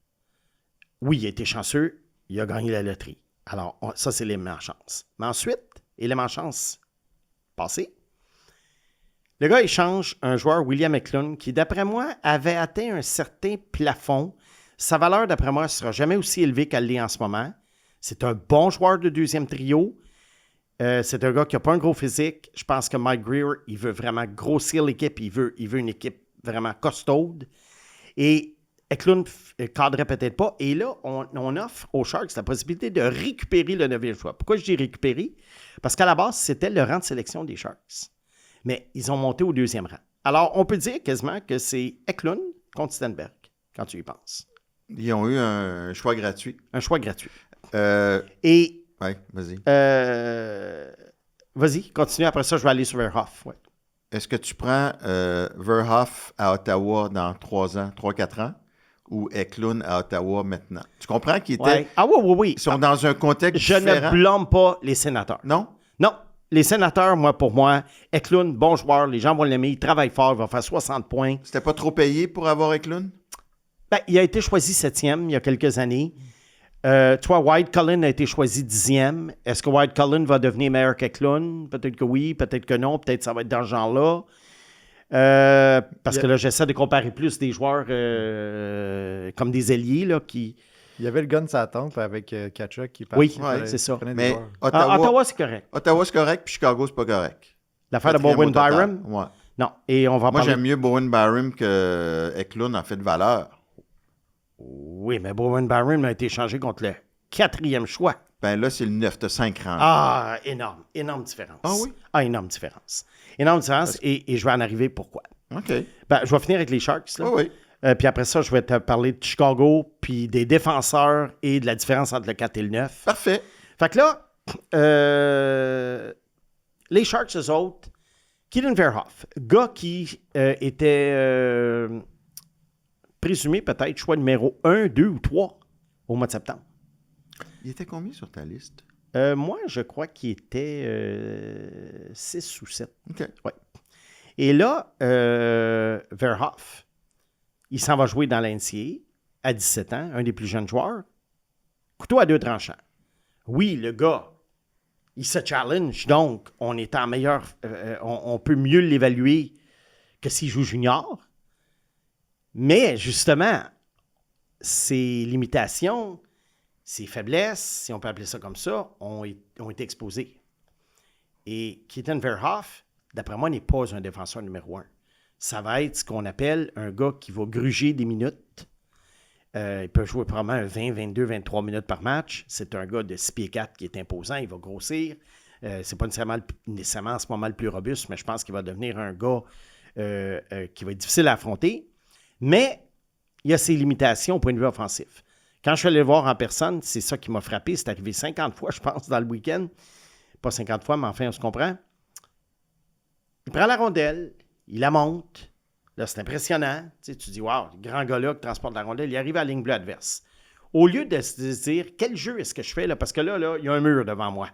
Oui, il a été chanceux, il a gagné la loterie. Alors, ça, c'est l'élément chance. Mais ensuite, élément chance passé, le gars échange un joueur, William Eklund, qui, d'après moi, avait atteint un certain plafond. Sa valeur, d'après moi, ne sera jamais aussi élevée qu'elle l'est en ce moment. C'est un bon joueur de 2e trio. C'est un gars qui n'a pas un gros physique. Je pense que Mike Grier, il veut vraiment grossir l'équipe. Il veut une équipe vraiment costaude. Et Eklund cadrait peut-être pas. Et là, on offre aux Sharks la possibilité de récupérer le 9e choix. Pourquoi je dis récupérer? Parce qu'à la base, c'était le rang de sélection des Sharks. Mais ils ont monté au 2e rang. Alors, on peut dire quasiment que c'est Eklund contre Stenberg, quand tu y penses. Ils ont eu un choix gratuit. Un choix gratuit. Ouais, vas-y. Vas-y, continue. Après ça, je vais aller sur Verhoff. Ouais. Est-ce que tu prends Verhoff à Ottawa dans 3-4 ans ou Eklund à Ottawa maintenant? Tu comprends qu'ils étaient... Ouais. Ah oui. Ils sont dans un contexte Je différent. ne blâme pas les sénateurs. Non? Non. Les sénateurs, pour moi, Eklund, bon joueur, les gens vont l'aimer, il travaille fort, il va faire 60 points. C'était pas trop payé pour avoir Eklund? Ben, il a été choisi 7e il y a quelques années. Toi, White Cullen a été choisi 10e. Est-ce que White Cullen va devenir meilleur qu'Eklund? Peut-être que oui, peut-être que non. Peut-être que ça va être dans ce genre-là. Parce que là, j'essaie de comparer plus des joueurs comme des ailiers là, qui... Il y avait le gun sur la tempe avec Kachuk qui Oui, ouais, c'est ça. Mais Ottawa, Ottawa, c'est correct. Ottawa, c'est correct, puis Chicago, c'est pas correct. L'affaire de Quatrième Bowen au total. Byram? Ouais. Non. Et on va en Moi, parler. j'aime mieux Bowen Byram que Eklund en fait de valeur. Oui, mais Bowen Byram a été échangé contre le 4e choix. Ben là, c'est le 9 de 5 rangs. Ah, énorme. Énorme différence. Ah oui? Ah, énorme différence. Énorme différence. Et je vais en arriver pourquoi. OK. Ben, je vais finir avec les Sharks. Là. Oui, oui. Puis après ça, je vais te parler de Chicago, puis des défenseurs et de la différence entre le 4 et le 9. Parfait. Fait que là, les Sharks, eux autres, Keelan Verhoff, gars qui était présumé peut-être choix numéro 1, 2 ou 3 au mois de septembre. Il était combien sur ta liste? Moi, je crois qu'il était 6 ou 7. OK. Ouais. Et là, Verhoff, il s'en va jouer dans l'NCAA à 17 ans, un des plus jeunes joueurs. Couteau à 2 tranchants. Oui, le gars, il se challenge, donc on est en meilleur... on peut mieux l'évaluer que s'il joue junior. Mais, justement, ses limitations, ses faiblesses, si on peut appeler ça comme ça, ont été exposées. Et Keaton Verhoff, d'après moi, n'est pas un défenseur numéro 1. Ça va être ce qu'on appelle un gars qui va gruger des minutes. Il peut jouer probablement 20, 22, 23 minutes par match. C'est un gars de 6 pieds 4 qui est imposant. Il va grossir. C'est pas nécessairement en ce moment le plus robuste, mais je pense qu'il va devenir un gars qui va être difficile à affronter. Mais il y a ses limitations au point de vue offensif. Quand je suis allé le voir en personne, c'est ça qui m'a frappé. C'est arrivé 50 fois, je pense, dans le week-end. Pas 50 fois, mais enfin, on se comprend. Il prend la rondelle, il la monte. Là, c'est impressionnant. Tu sais, tu dis, wow, le grand gars-là qui transporte la rondelle, il arrive à la ligne bleue adverse. Au lieu de se dire, quel jeu est-ce que je fais là? Parce que là, il y a un mur devant moi.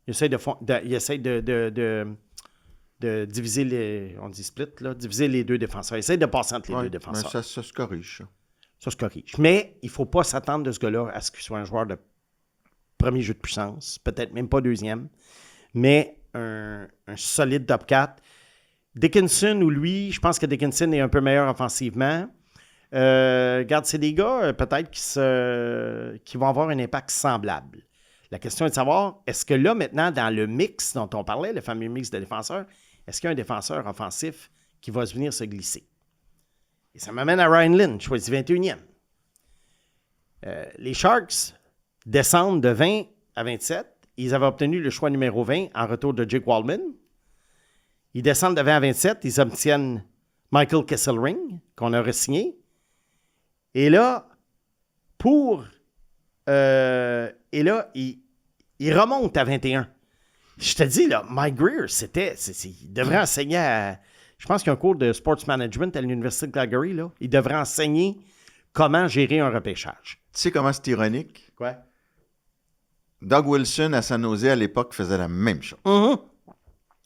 Il essaie de diviser les... On dit split, là. Diviser les deux défenseurs. Il essaie de passer entre les deux défenseurs. Ça se corrige, ça. Ça se corrige. Mais il ne faut pas s'attendre de ce gars-là à ce qu'il soit un joueur de premier jeu de puissance. Peut-être même pas deuxième. Mais un solide top 4. Dickinson ou lui, je pense que Dickinson est un peu meilleur offensivement. Regarde, c'est des gars peut-être qui vont avoir un impact semblable. La question est de savoir, est-ce que là, maintenant, dans le mix dont on parlait, le fameux mix de défenseurs, est-ce qu'il y a un défenseur offensif qui va venir se glisser? Et ça m'amène à Ryan Lynn, choisi 21e. Les Sharks descendent de 20 à 27. Ils avaient obtenu le choix numéro 20 en retour de Jake Waldman. Ils descendent de 20 à 27. Ils obtiennent Michael Kesselring, qu'on a re-signé. Et là, il remonte à 21. Je te dis, là, Mike Greer, il devrait enseigner à... Je pense qu'il y a un cours de sports management à l'Université de Calgary, là. Il devrait enseigner comment gérer un repêchage. Tu sais comment c'est ironique? Quoi? Doug Wilson à San Jose à l'époque faisait la même chose. Mm-hmm.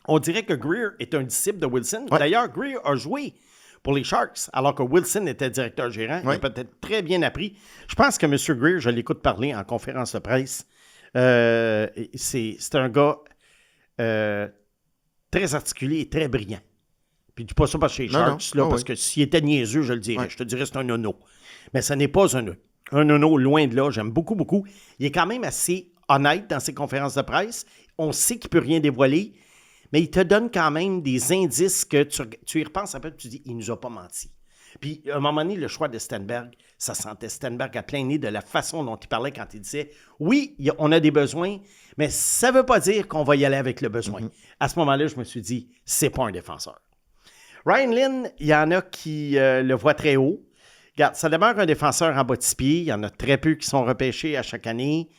On dirait que Greer est un disciple de Wilson. Ouais. D'ailleurs, Greer a joué pour les Sharks, alors que Wilson était directeur gérant. Ouais. Il a peut-être très bien appris. Je pense que M. Greer, je l'écoute parler en conférence de presse. C'est un gars très articulé et très brillant. Puis je dis pas ça parce que chez les Sharks, là, parce que s'il était niaiseux, je le dirais. Ouais. Je te dirais que c'est un nono. Mais ce n'est pas un nono, loin de là. J'aime beaucoup, beaucoup. Il est quand même assez honnête dans ses conférences de presse. On sait qu'il ne peut rien dévoiler, mais il te donne quand même des indices que tu y repenses un peu et tu dis, il ne nous a pas menti. Puis, à un moment donné, le choix de Stenberg, ça sentait Stenberg à plein nez de la façon dont il parlait quand il disait, oui, on a des besoins, mais ça ne veut pas dire qu'on va y aller avec le besoin. Mm-hmm. À ce moment-là, je me suis dit, c'est pas un défenseur. Ryan Lynn, il y en a qui le voient très haut. Regarde, ça demeure un défenseur en bas de 6 pieds. Il y en a très peu qui sont repêchés à chaque année.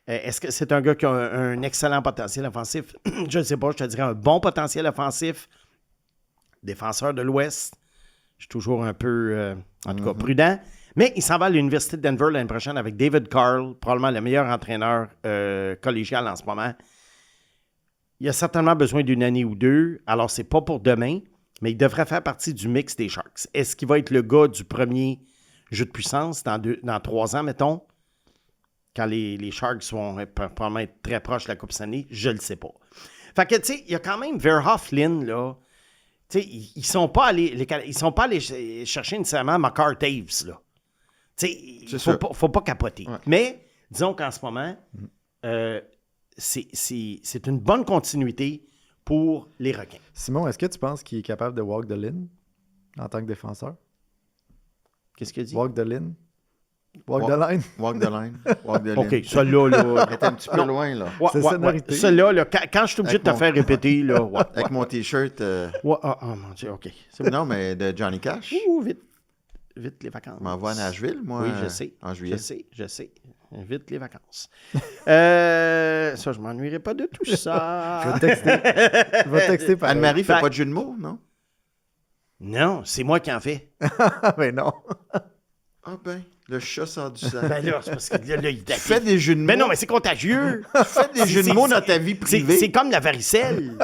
Est-ce que c'est un gars qui a un excellent potentiel offensif? Je ne sais pas, je te dirais un bon potentiel offensif. Défenseur de l'Ouest. Je suis toujours un peu, en tout cas, prudent. Mais il s'en va à l'Université de Denver l'année prochaine avec David Carl, probablement le meilleur entraîneur collégial en ce moment. Il a certainement besoin d'une année ou deux. Alors, c'est pas pour demain, mais il devrait faire partie du mix des Sharks. Est-ce qu'il va être le gars du premier jeu de puissance dans 3 ans, mettons? Quand les Sharks vont probablement être très proches de la Coupe Stanley, je ne le sais pas. Fait que, tu sais, il y a quand même Verhoff, Lynn, là. Tu sais, ils sont pas allés chercher nécessairement Makar Taves, là. Tu sais, il faut pas capoter. Ouais. Mais, disons qu'en ce moment, c'est une bonne continuité pour les Requins. Simon, est-ce que tu penses qu'il est capable de walk the line en tant que défenseur? Qu'est-ce qu'il dit? Walk the line? Walk the line? Walk the line. Walk the line. OK, celui-là, là... T'es un petit peu loin, là. Ouais, C'est sonorité. Celui-là, là, quand je suis obligé de te Avec faire répéter, là... Ouais, Avec mon T-shirt. ouais, oh mon Dieu, OK. C'est bon. Non, mais de Johnny Cash. Ouh, vite. Vite les vacances. Je m'envoie à Nashville, moi. Oui, je sais. En juillet. Je sais. Vite les vacances. Ça, je m'ennuierai pas de tout ça. Je vais texter par Anne-Marie fait pas de jeu de mots, non? Non, c'est moi qui en fais. Ah, mais non. Ah ben, le chat sort du sac. Ben là, c'est parce que là, il Tu fais des jeux de mots. Mais non, mais c'est contagieux. Tu fais des jeux de mots dans ta vie C'est privée. comme la varicelle.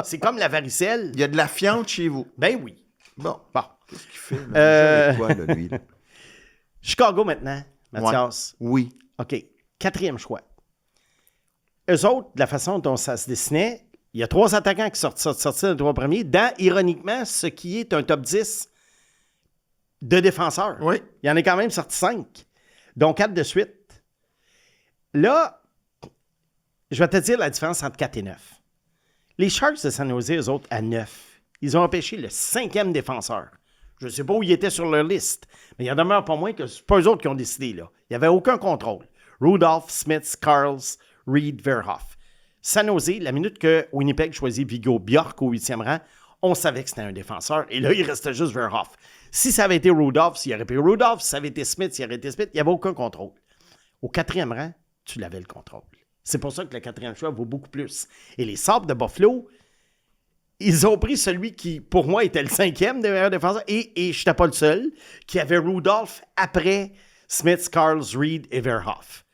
C'est comme la varicelle. Il y a de la fiente chez vous. Ben oui. Bon. Bon. Qu'est-ce qu'il fait? Avec quoi, là, lui? Là? Chicago maintenant, Mathias. Oui. OK. 4e choix. Eux autres, de la façon dont ça se dessinait, il y a 3 attaquants qui sortent dans les 3 premiers, dans, ironiquement, ce qui est un top 10 de défenseurs. Oui. Il y en a quand même sorti 5, dont 4 de suite. Là, je vais te dire la différence entre 4 et 9. Les Sharks de San Jose, eux autres, à 9, ils ont empêché le 5e défenseur. Je ne sais pas où il était sur leur liste, mais il en demeure pas moins que ce pas eux autres qui ont décidé, là. Il n'y avait aucun contrôle. Rudolph, Smith, Karls, Reed, Verhoff. San Jose, la minute que Winnipeg choisit Viggo Bjork au 8e rang, on savait que c'était un défenseur. Et là, il restait juste Verhoff. Si ça avait été Rudolph, s'il aurait pris Rudolph. Si ça avait été Smith, s'il aurait été Smith, il n'y avait aucun contrôle. Au 4e rang, tu l'avais le contrôle. C'est pour ça que le 4e choix vaut beaucoup plus. Et les Sabres de Buffalo, ils ont pris celui qui, pour moi, était le 5e des meilleurs défenseurs. Et je n'étais pas le seul, qui avait Rudolph après Smith, Karls, Reed et Verhoff.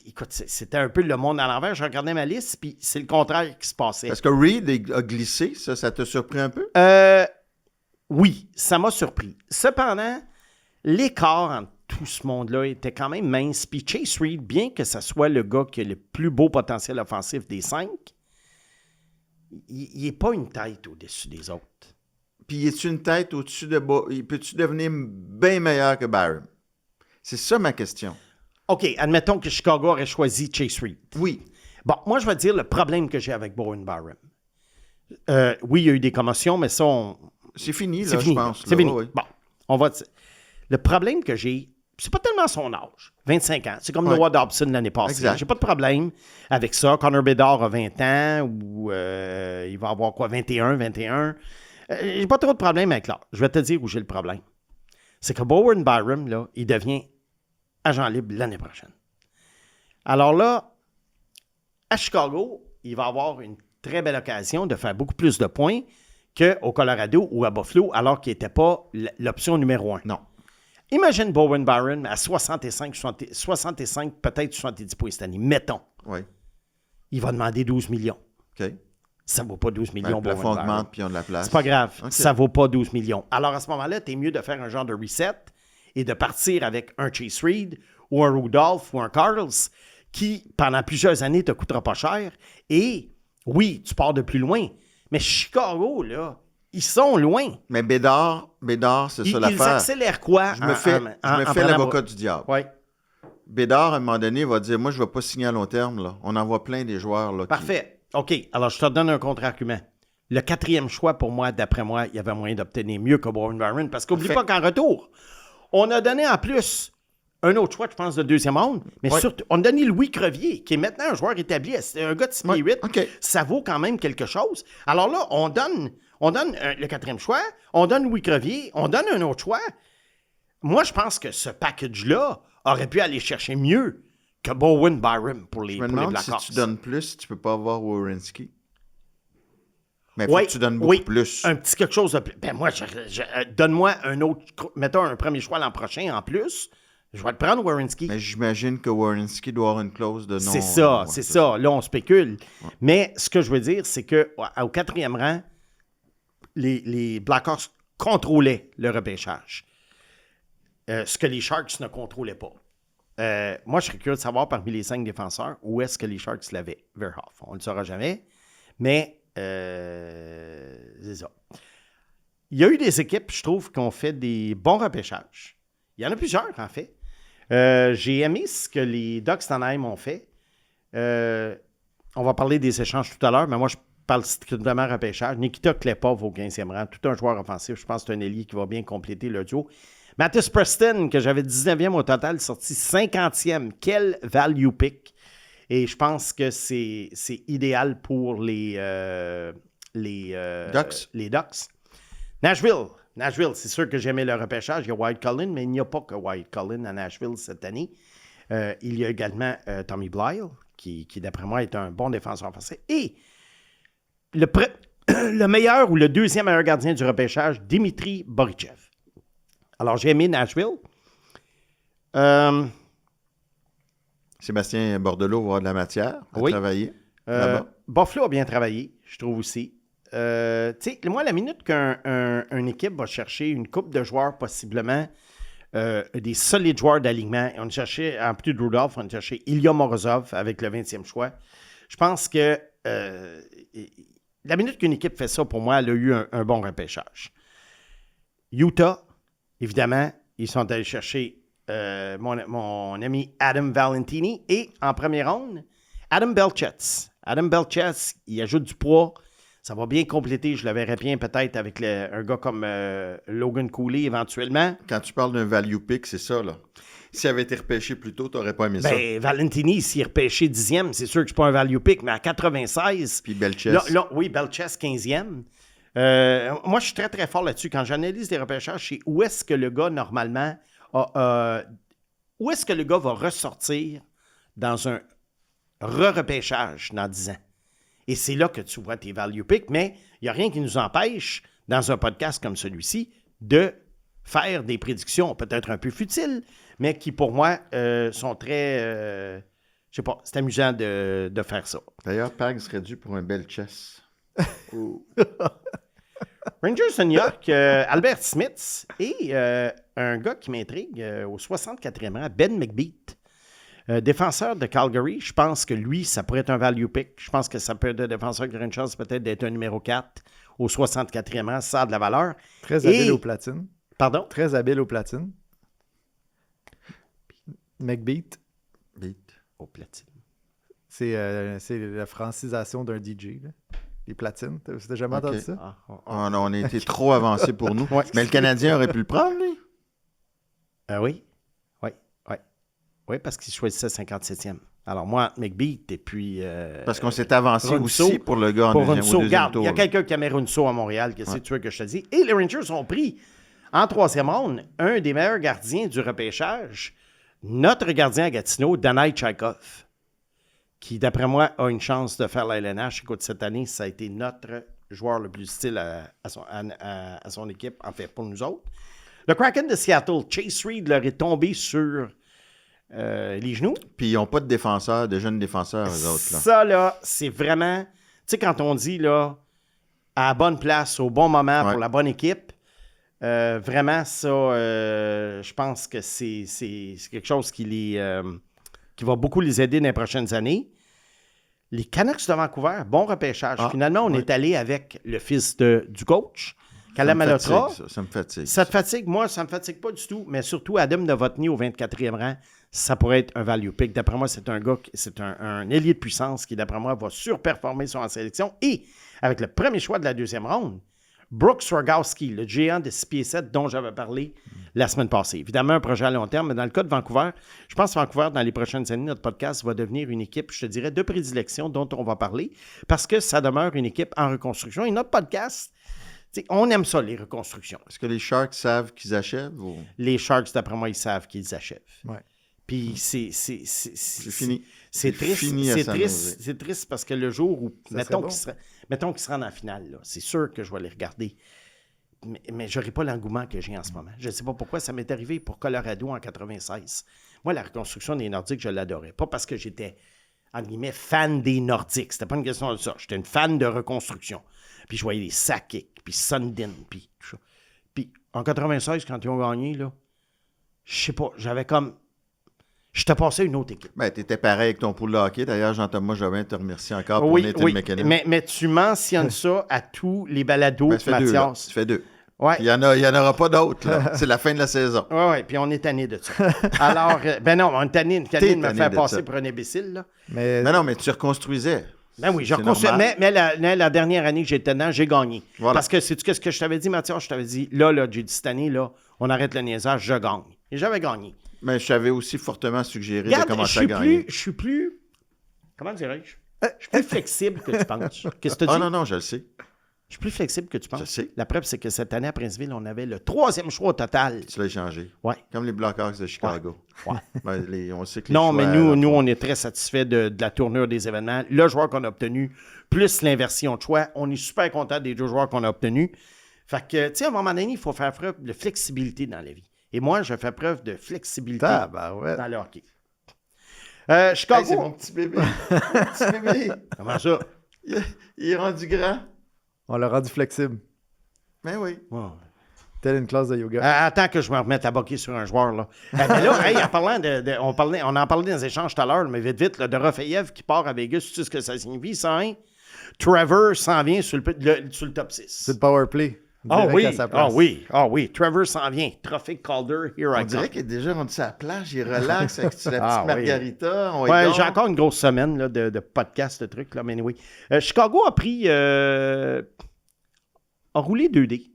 Écoute, c'était un peu le monde à l'envers. Je regardais ma liste, puis c'est le contraire qui se passait. Est-ce que Reed a glissé? Ça t'a surpris un peu? Oui, ça m'a surpris. Cependant, l'écart entre tout ce monde-là était quand même mince. Puis Chase Reed, bien que ce soit le gars qui a le plus beau potentiel offensif des 5, il n'est pas une tête au-dessus des autres. Puis, est-tu une tête au-dessus de... Peux-tu devenir bien meilleur que Byron? C'est ça ma question. OK, admettons que Chicago aurait choisi Chase Reed. Oui. Bon, moi, je vais dire le problème que j'ai avec Bowen Byram. Oui, il y a eu des commotions, mais ça, C'est fini, c'est là, fini. je pense. C'est là. fini. Oui. Bon, on va dire. Le problème que j'ai, c'est pas tellement son âge, 25 ans. C'est comme Ouais. Noah Dobson l'année passée. Exact. J'ai pas de problème avec ça. Connor Bedard a 20 ans ou il va avoir quoi, 21. J'ai pas trop de problème avec l'âge. Je vais te dire où j'ai le problème. C'est que Bowen Byram, là, il devient agent libre l'année prochaine. Alors là, à Chicago, il va avoir une très belle occasion de faire beaucoup plus de points qu'au Colorado ou à Buffalo, alors qu'il n'était pas l'option numéro 1. Non. Imagine Bowen Byron à 65, peut-être 70 points cette année. Mettons. Oui. Il va demander 12 millions. OK. Ça ne vaut pas 12 millions, Le Bowen plafond Byron. augmente, puis ils ont de la place. C'est pas grave. OK. Ça ne vaut pas 12 millions. Alors, à ce moment-là, tu es mieux de faire un genre de reset et de partir avec un Chase Reed ou un Rudolph ou un Karls qui, pendant plusieurs années, ne te coûtera pas cher. Et oui, tu pars de plus loin. Mais Chicago, là, ils sont loin. Mais Bédard, c'est ça Ils l'affaire. accélèrent quoi? Je me fais l'avocat du diable. Oui. Bédard, à un moment donné, va dire, moi, je ne vais pas signer à long terme. Là. On en voit plein des joueurs. Là, Parfait. OK. Alors, je te donne un contre-argument. Le 4e choix, pour moi, d'après moi, il y avait moyen d'obtenir mieux que Bowen Byron. Parce qu'oublie pas qu'en retour, on a donné en plus un autre choix, je pense, de 2e ronde. Mais surtout, on a donné Louis Crevier, qui est maintenant un joueur établi. C'est un gars de 6 pieds 8. OK. Ça vaut quand même quelque chose. Alors là, on donne le 4e choix, on donne Louis Crevier, on donne un autre choix. Moi, je pense que ce package-là aurait pu aller chercher mieux que Bowen Byram pour les Je me demande Blackhawks. si tu donnes plus, tu ne peux pas avoir Werenski. Mais il faut Oui, que tu donnes beaucoup plus. Un petit quelque chose de plus. Ben moi, donne-moi un autre, mettons un premier choix l'an prochain en plus. Je vais te prendre Werenski. Mais j'imagine que Werenski doit avoir une clause de non. C'est ça, Ouais, c'est ça. Là, on spécule. Mais ce que je veux dire, c'est qu'au 4e rang, les Blackhawks contrôlaient le repêchage. Ce que les Sharks ne contrôlaient pas. Moi, je serais curieux de savoir parmi les 5 défenseurs où est-ce que les Sharks l'avaient. Verhoff. On ne le saura jamais. Mais c'est ça. Il y a eu des équipes, je trouve, qui ont fait des bons repêchages. Il y en a plusieurs, en fait. J'ai aimé ce que les Ducks d'Anaheim ont fait. On va parler des échanges tout à l'heure, mais moi, je parle strictement repêchage. Nikita Klepov au 15e rang, tout un joueur offensif. Je pense que c'est un ailier qui va bien compléter le duo. Mattis Preston, que j'avais 19e au total, sorti 50e. Quel value pick! Et je pense que c'est idéal pour les Ducks. Les Ducks. Nashville, c'est sûr que j'aimais le repêchage. Il y a Wyatt Cullen, mais il n'y a pas que Wyatt Cullen à Nashville cette année. Il y a également Tommy Blyle, qui d'après moi, est un bon défenseur français. Et le meilleur ou le deuxième meilleur gardien du repêchage, Dimitri Borichev. Alors, j'ai aimé Nashville. Sébastien Bordelot va avoir de la matière à Oui. travailler là-bas. Buffalo a bien travaillé, je trouve aussi. Tu sais, moi, la minute qu'une équipe va chercher une coupe de joueurs, possiblement des solides joueurs d'alignement, on cherchait, en plus de Rudolph, on cherchait Ilya Morozov avec le 20e choix. Je pense que la minute qu'une équipe fait ça, pour moi, elle a eu un bon repêchage. Utah, évidemment, ils sont allés chercher mon ami Adam Valentini et en première ronde, Adam Belchetz. Adam Belchetz, il ajoute du poids. Ça va bien compléter, je le verrais bien peut-être avec un gars comme Logan Cooley éventuellement. Quand tu parles d'un value pick, c'est ça, là. S'il avait été repêché plus tôt, tu n'aurais pas aimé ça. Ben, Valentini, s'il est repêché 10e, c'est sûr que c'est pas un value pick, mais à 96... Puis Belchess. Oui, Belchess, 15e. Moi, je suis très, très fort là-dessus. Quand j'analyse les repêchages, c'est où est-ce que le gars, normalement, où est-ce que le gars va ressortir dans un re-repêchage dans 10 ans. Et c'est là que tu vois tes value picks, mais il n'y a rien qui nous empêche, dans un podcast comme celui-ci, de faire des prédictions peut-être un peu futiles, mais qui, pour moi, sont très... je sais pas, c'est amusant de faire ça. D'ailleurs, Pag serait dû pour un Belchess. Rangers de New York, Albert Smith et un gars qui m'intrigue au 64e rang, Ben McBeat. Défenseur de Calgary, je pense que lui, ça pourrait être un value pick. Je pense que ça peut être un défenseur qui aurait une chance peut-être d'être un numéro 4 au 64e rang. Ça a de la valeur. Très habile au platine. Pardon? Très habile au platine. McBeat. Beat. Au platine. C'est la francisation d'un DJ. Là. Les platines. T'as jamais entendu ça? Oh non, on a été trop avancé pour nous. Ouais. Mais le Canadien aurait pu le prendre, lui. Oui. Oui, parce qu'il choisissait 57e. Alors moi, McBeat et puis... Parce qu'on s'est avancé Runso, aussi pour le gars pour au Runso. deuxième Regarde, tour. il y a quelqu'un qui a mis Runso à Montréal. Qu'est-ce que tu veux que je te dise? Et les Rangers ont pris, en 3e ronde, un des meilleurs gardiens du repêchage, notre gardien à Gatineau, Danai Tchaikov, qui, d'après moi, a une chance de faire la LNH. Écoute, cette année, ça a été notre joueur le plus utile à son équipe, en fait, pour nous autres. Le Kraken de Seattle, Chase Reed leur est tombé sur les genoux. Puis ils n'ont pas de défenseurs, de jeunes défenseurs, eux autres. Là. Ça, là, c'est vraiment... Tu sais, quand on dit, là, à la bonne place, au bon moment, pour la bonne équipe, vraiment, ça, je pense que c'est quelque chose qui va beaucoup les aider dans les prochaines années. Les Canucks de Vancouver, bon repêchage. Finalement, on est allé avec le fils du coach, Cale Malhotra. Ça me fatigue. Ça te fatigue? Moi, ça ne me fatigue pas du tout. Mais surtout, Adam Novotny au 24e rang, ça pourrait être un value pick. D'après moi, c'est un gars, c'est un ailier de puissance qui, d'après moi, va surperformer sur la sélection. Et avec le premier choix de la 2e ronde, Brooks Rogowski, le géant de 6 pieds 7 dont j'avais parlé la semaine passée. Évidemment, un projet à long terme, mais dans le cas de Vancouver, je pense que Vancouver, dans les prochaines années, notre podcast va devenir une équipe, je te dirais, de prédilection dont on va parler parce que ça demeure une équipe en reconstruction. Et notre podcast, on aime ça, les reconstructions. Est-ce que les Sharks savent qu'ils achèvent? Ou... Les Sharks, d'après moi, ils savent qu'ils achèvent. Ouais. Puis c'est fini. C'est triste. Fini à San Jose. C'est triste parce que le jour où, mettons bon. qu'ils se rendent en finale, là, c'est sûr que je vais les regarder. Mais je n'aurai pas l'engouement que j'ai en ce moment. Je ne sais pas pourquoi. Ça m'est arrivé pour Colorado en 96. Moi, la reconstruction des Nordiques, je l'adorais. Pas parce que j'étais, entre guillemets, fan des Nordiques. C'était pas une question de ça. J'étais une fan de reconstruction. Puis je voyais les Sakic, puis Sundin, puis tout ça. Puis en 96, quand ils ont gagné, là, je sais pas, j'avais comme... je te passais une autre équipe. Ben, tu étais pareil avec ton pool de hockey. D'ailleurs, Jean-Thomas Jobin te remercie encore pour Nathan McKinnon. Mais tu mentionnes ça à tous les balados, Ben, ça fait 2, là. Mathias. Ça fait 2. Ouais. Il y en aura pas d'autres. là. C'est la fin de la saison. Oui, puis on est tanné de ça. Alors, ben non, on est tanné de me tanné faire de passer ça. pour un imbécile, là. Mais Non, mais tu reconstruisais. Ben oui, je C'est reconstruis. normal. Mais la dernière année que j'étais dedans, j'ai gagné. Voilà. Parce que sais-tu qu'est-ce que je t'avais dit, Mathias? Je t'avais dit, là, j'ai dit cette année, là, on arrête le niaisage, je gagne. Et j'avais gagné. Mais je t'avais aussi fortement suggéré Regarde, de commencer à gagner. je suis plus... Comment dirais-je? Je suis plus flexible que tu penses. Qu'est-ce que tu dis? Ah non, je le sais. Je suis plus flexible que tu penses. Je sais. La preuve, c'est que cette année à Princeville, on avait le 3e choix au total. Tu l'as échangé. Ouais. Comme les Blackhawks de Chicago. Ouais. Ben, on sait que les Non, choix, mais nous, on est très satisfaits de la tournure des événements. Le joueur qu'on a obtenu, plus l'inversion de choix, on est super content des 2 joueurs qu'on a obtenus. Fait que, tu sais, à un moment donné, il faut faire preuve de flexibilité dans la vie. Et moi, je fais preuve de flexibilité tabarouette. dans le hockey. Hey, Chicago. c'est mon petit bébé. Mon petit bébé. Comment ça? Il est rendu grand. On l'a rendu flexible. Ben oui. Wow. Telle une classe de yoga. Attends que je me remette à boquer sur un joueur, là. Mais là, hey, en parlant on en parlait dans les échanges tout à l'heure, mais vite, là, de Rafaev qui part à Vegas, tu sais ce que ça signifie, ça, hein? Trevor s'en vient sur le top 6. C'est le power play. Ah Direct oui, à sa place. oui. Trevor s'en vient. Traffic Calder, here I On come. dirait qu'il est déjà rendu sur la plage. Il relaxe avec la petite Ah, oui. margarita. On Ouais, est j'ai encore une grosse semaine là, de podcast, de trucs, là, mais anyway. Chicago a pris... a roulé 2D.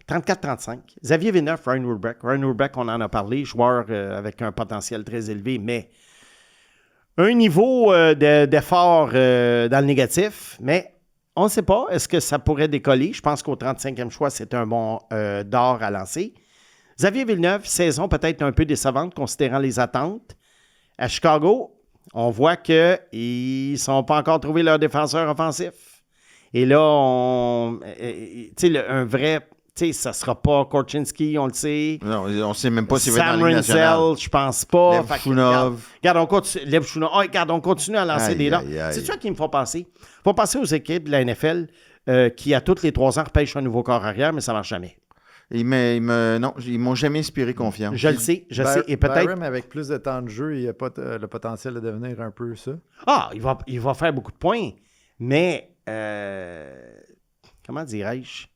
34-35. Xavier Villeneuve, Ryan Urbeck. Ryan Urbeck, on en a parlé, joueur avec un potentiel très élevé, mais un niveau d'effort dans le négatif, mais on ne sait pas. Est-ce que ça pourrait décoller? Je pense qu'au 35e choix, c'est un bon d'or à lancer. Xavier Villeneuve, saison peut-être un peu décevante considérant les attentes. À Chicago, on voit qu'ils ne sont pas encore trouvé leur défenseur offensif. Et là, un vrai... Tu sais, ça ne sera pas Korchinski, on le sait. Non, on ne sait même pas s'il va être Sam dans la Ligue nationale. Renzel, je pense pas. Lev Fait que, Chunov. regarde, on continue. Lev Chunov. Oh, regarde, on continue à lancer Aïe, des dents. aïe, aïe. C'est ça qui me faut penser. Il faut penser aux équipes de la NFL qui, à tous les 3 ans, repêchent un nouveau corps arrière, mais ça ne marche jamais. Non, ils m'ont jamais inspiré confiance. Je le sais, je sais. Et peut-être... Byram, avec plus de temps de jeu, il a pas le potentiel de devenir un peu ça. Ah, il va faire beaucoup de points, mais... comment dirais-je?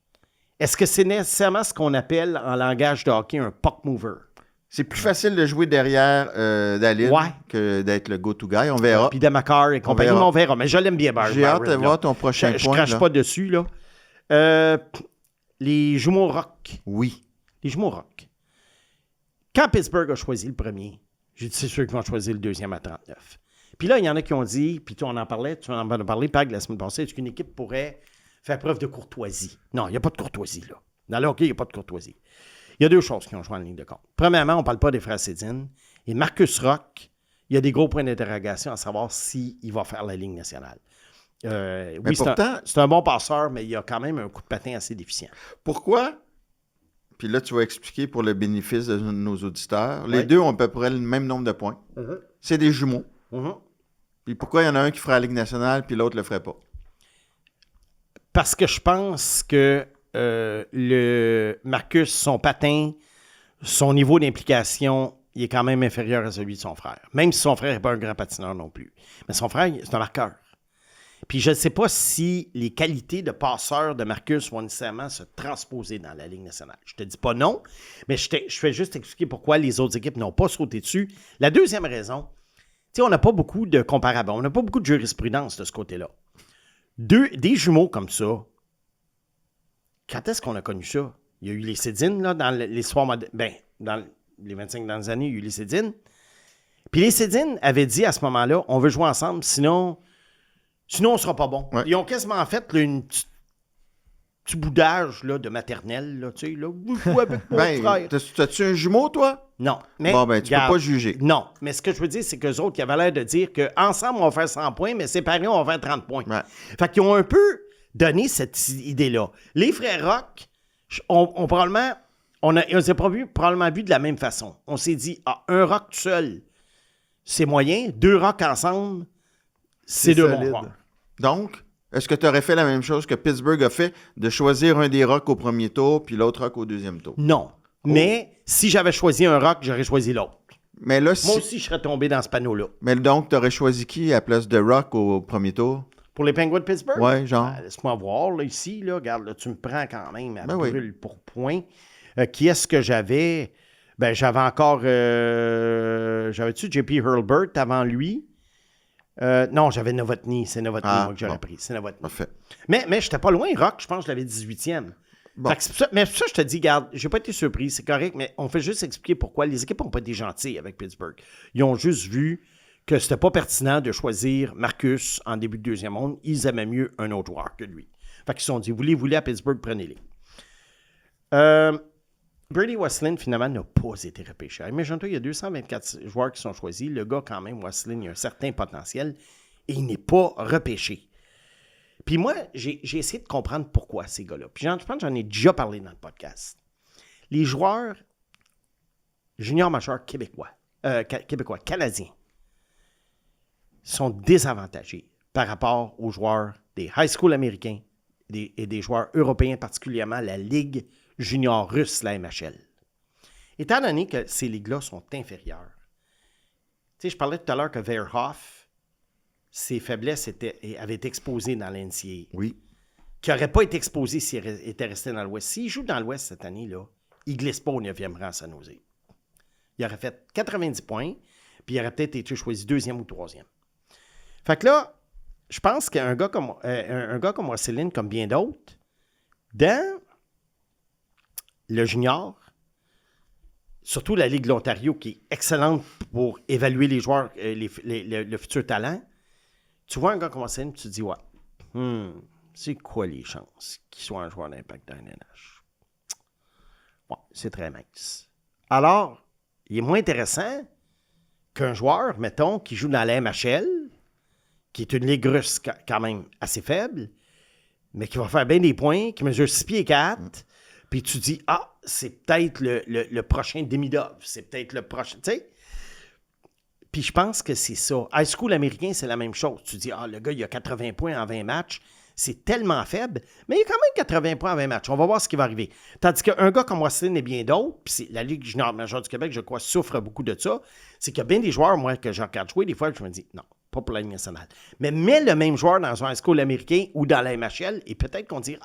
Est-ce que c'est nécessairement ce qu'on appelle en langage de hockey un puck mover? C'est plus facile de jouer derrière Dahlin Ouais. que d'être le go-to guy. On verra. Puis Demacar et compagnie, verra. mais on verra. Mais je l'aime bien, Byron. J'ai hâte de là. voir ton prochain Je point. crache là. pas dessus, là. Les jumeaux Rock. Oui. Les jumeaux Rock. Quand Pittsburgh a choisi le premier, j'ai dit c'est sûr qu'ils vont choisir le deuxième à 39. Puis là, il y en a qui ont dit, puis tu en parlais, Pag, la semaine passée, est-ce qu'une équipe pourrait faire preuve de courtoisie? Non, il n'y a pas de courtoisie, là. Dans le hockey, il n'y a pas de courtoisie. Il y a 2 choses qui ont joué en ligne de compte. Premièrement, on ne parle pas des frères Sedin. Et Marcus Rock, il y a des gros points d'interrogation à savoir s'il va faire la Ligue nationale. Oui, pourtant- c'est un bon passeur, mais il a quand même un coup de patin assez déficient. Pourquoi? Puis là, tu vas expliquer pour le bénéfice de nos auditeurs. Les Ouais. deux ont à peu près le même nombre de points. C'est des jumeaux. Puis pourquoi il y en a un qui fera la Ligue nationale puis l'autre le ferait pas? Parce que je pense que le Marcus, son patin, son niveau d'implication, il est quand même inférieur à celui de son frère. Même si son frère n'est pas un grand patineur non plus. Mais son frère, c'est un marqueur. Puis je ne sais pas si les qualités de passeur de Marcus vont nécessairement se transposer dans la Ligue nationale. Je te dis pas non, mais je fais juste expliquer pourquoi les autres équipes n'ont pas sauté dessus. La deuxième raison, tu sais, on n'a pas beaucoup de comparables. On n'a pas beaucoup de jurisprudence de ce côté-là. Des jumeaux comme ça, quand est-ce qu'on a connu ça? Il y a eu les Cédines, là, dans l'histoire moderne. Ben, dans les 25 dernières années, il y a eu les Cédines. Puis les Cédines avaient dit à ce moment-là, on veut jouer ensemble, sinon on ne sera pas bon. Ouais. Ils ont quasiment fait là, une petit boudage là, de maternelle, là, tu sais, là, ou avec mon frère. T'as-tu un jumeau, toi? Non. Mais, Bon, ben, tu peux regarde, pas juger. Non. Mais ce que je veux dire, c'est qu'eux autres, qui avaient l'air de dire qu'ensemble, on va faire 100 points, mais séparés, on va faire 30 points. Ouais. Fait qu'ils ont un peu donné cette idée-là. Les frères Rock, on s'est probablement vu de la même façon. On s'est dit, un Rock tout seul, c'est moyen. 2 Rock ensemble, c'est de solide. bons joueurs. Donc, est-ce que tu aurais fait la même chose que Pittsburgh a fait, de choisir un des Rocks au premier tour puis l'autre Rock au deuxième tour? Non. Mais si j'avais choisi un Rock, j'aurais choisi l'autre. Mais là, Moi aussi, je serais tombé dans ce panneau-là. Mais donc, tu aurais choisi qui à la place de Rock au premier tour? Pour les Penguins de Pittsburgh? Ouais, genre. Laisse-moi voir, là, ici, là, regarde, là, tu me prends quand même à Oui. brûle pour point. Qui est-ce que j'avais? Ben, j'avais encore... J'avais-tu JP Hurlburt avant lui? Non, j'avais Novotny. C'est Novotny, moi, que j'aurais pris. C'est Novotny. Parfait. Mais j'étais pas loin, Rock. Je pense que je l'avais 18e. Bon. Fait que c'est pour ça, mais pour ça, je te dis, regarde, j'ai pas été surpris, c'est correct, mais on fait juste expliquer pourquoi les équipes n'ont pas été gentilles avec Pittsburgh. Ils ont juste vu que c'était pas pertinent de choisir Marcus en début de deuxième ronde. Ils aimaient mieux un autre joueur que lui. Fait qu'ils se sont dit, vous les voulez à Pittsburgh, prenez-les. Brady Wesleyan, finalement, n'a pas été repêché. Imagine-toi, il y a 224 joueurs qui sont choisis. Le gars, quand même, Wesleyan, il a un certain potentiel et il n'est pas repêché. Puis moi, j'ai essayé de comprendre pourquoi ces gars-là. Puis je pense que j'en ai déjà parlé dans le podcast. Les joueurs juniors majeurs québécois, canadiens, sont désavantagés par rapport aux joueurs des high school américains et des joueurs européens, particulièrement la Ligue junior russe, la MHL. Étant donné que ces ligues-là sont inférieures. Tu sais, je parlais tout à l'heure que Verhoff, ses faiblesses avaient été exposées dans l'NCAA. Oui. Qui n'aurait pas été exposé s'il était resté dans l'Ouest. S'il joue dans l'Ouest cette année, là, il ne glisse pas au 9e rang à San Jose. Il aurait fait 90 points, puis il aurait peut-être été choisi 2e ou 3e. Fait que là, je pense qu'un gars comme Wesleyan, comme bien d'autres, dans le junior, surtout la Ligue de l'Ontario, qui est excellente pour évaluer les joueurs, le futur talent, tu vois un gars comme Wesleyan, tu te dis, ouais, c'est quoi les chances qu'il soit un joueur d'impact dans la NH? Ouais, c'est très mince. Alors, il est moins intéressant qu'un joueur, mettons, qui joue dans la MHL, qui est une ligue russe quand même assez faible, mais qui va faire bien des points, qui mesure 6 pieds 4, puis tu dis, c'est peut-être le prochain Demidov, c'est peut-être le prochain, tu sais. Puis je pense que c'est ça. High school américain, c'est la même chose. Tu dis, le gars, il a 80 points en 20 matchs. C'est tellement faible, mais il y a quand même 80 points en 20 matchs. On va voir ce qui va arriver. Tandis qu'un gars comme Wesleyan et bien d'autres, puis la Ligue junior majeure du Québec, je crois, souffre beaucoup de ça, c'est qu'il y a bien des joueurs, moi, que je regarde jouer, des fois, je me dis, non, pas pour la Ligue nationale. Mais mets le même joueur dans un high school américain ou dans la MHL, et peut-être qu'on dit,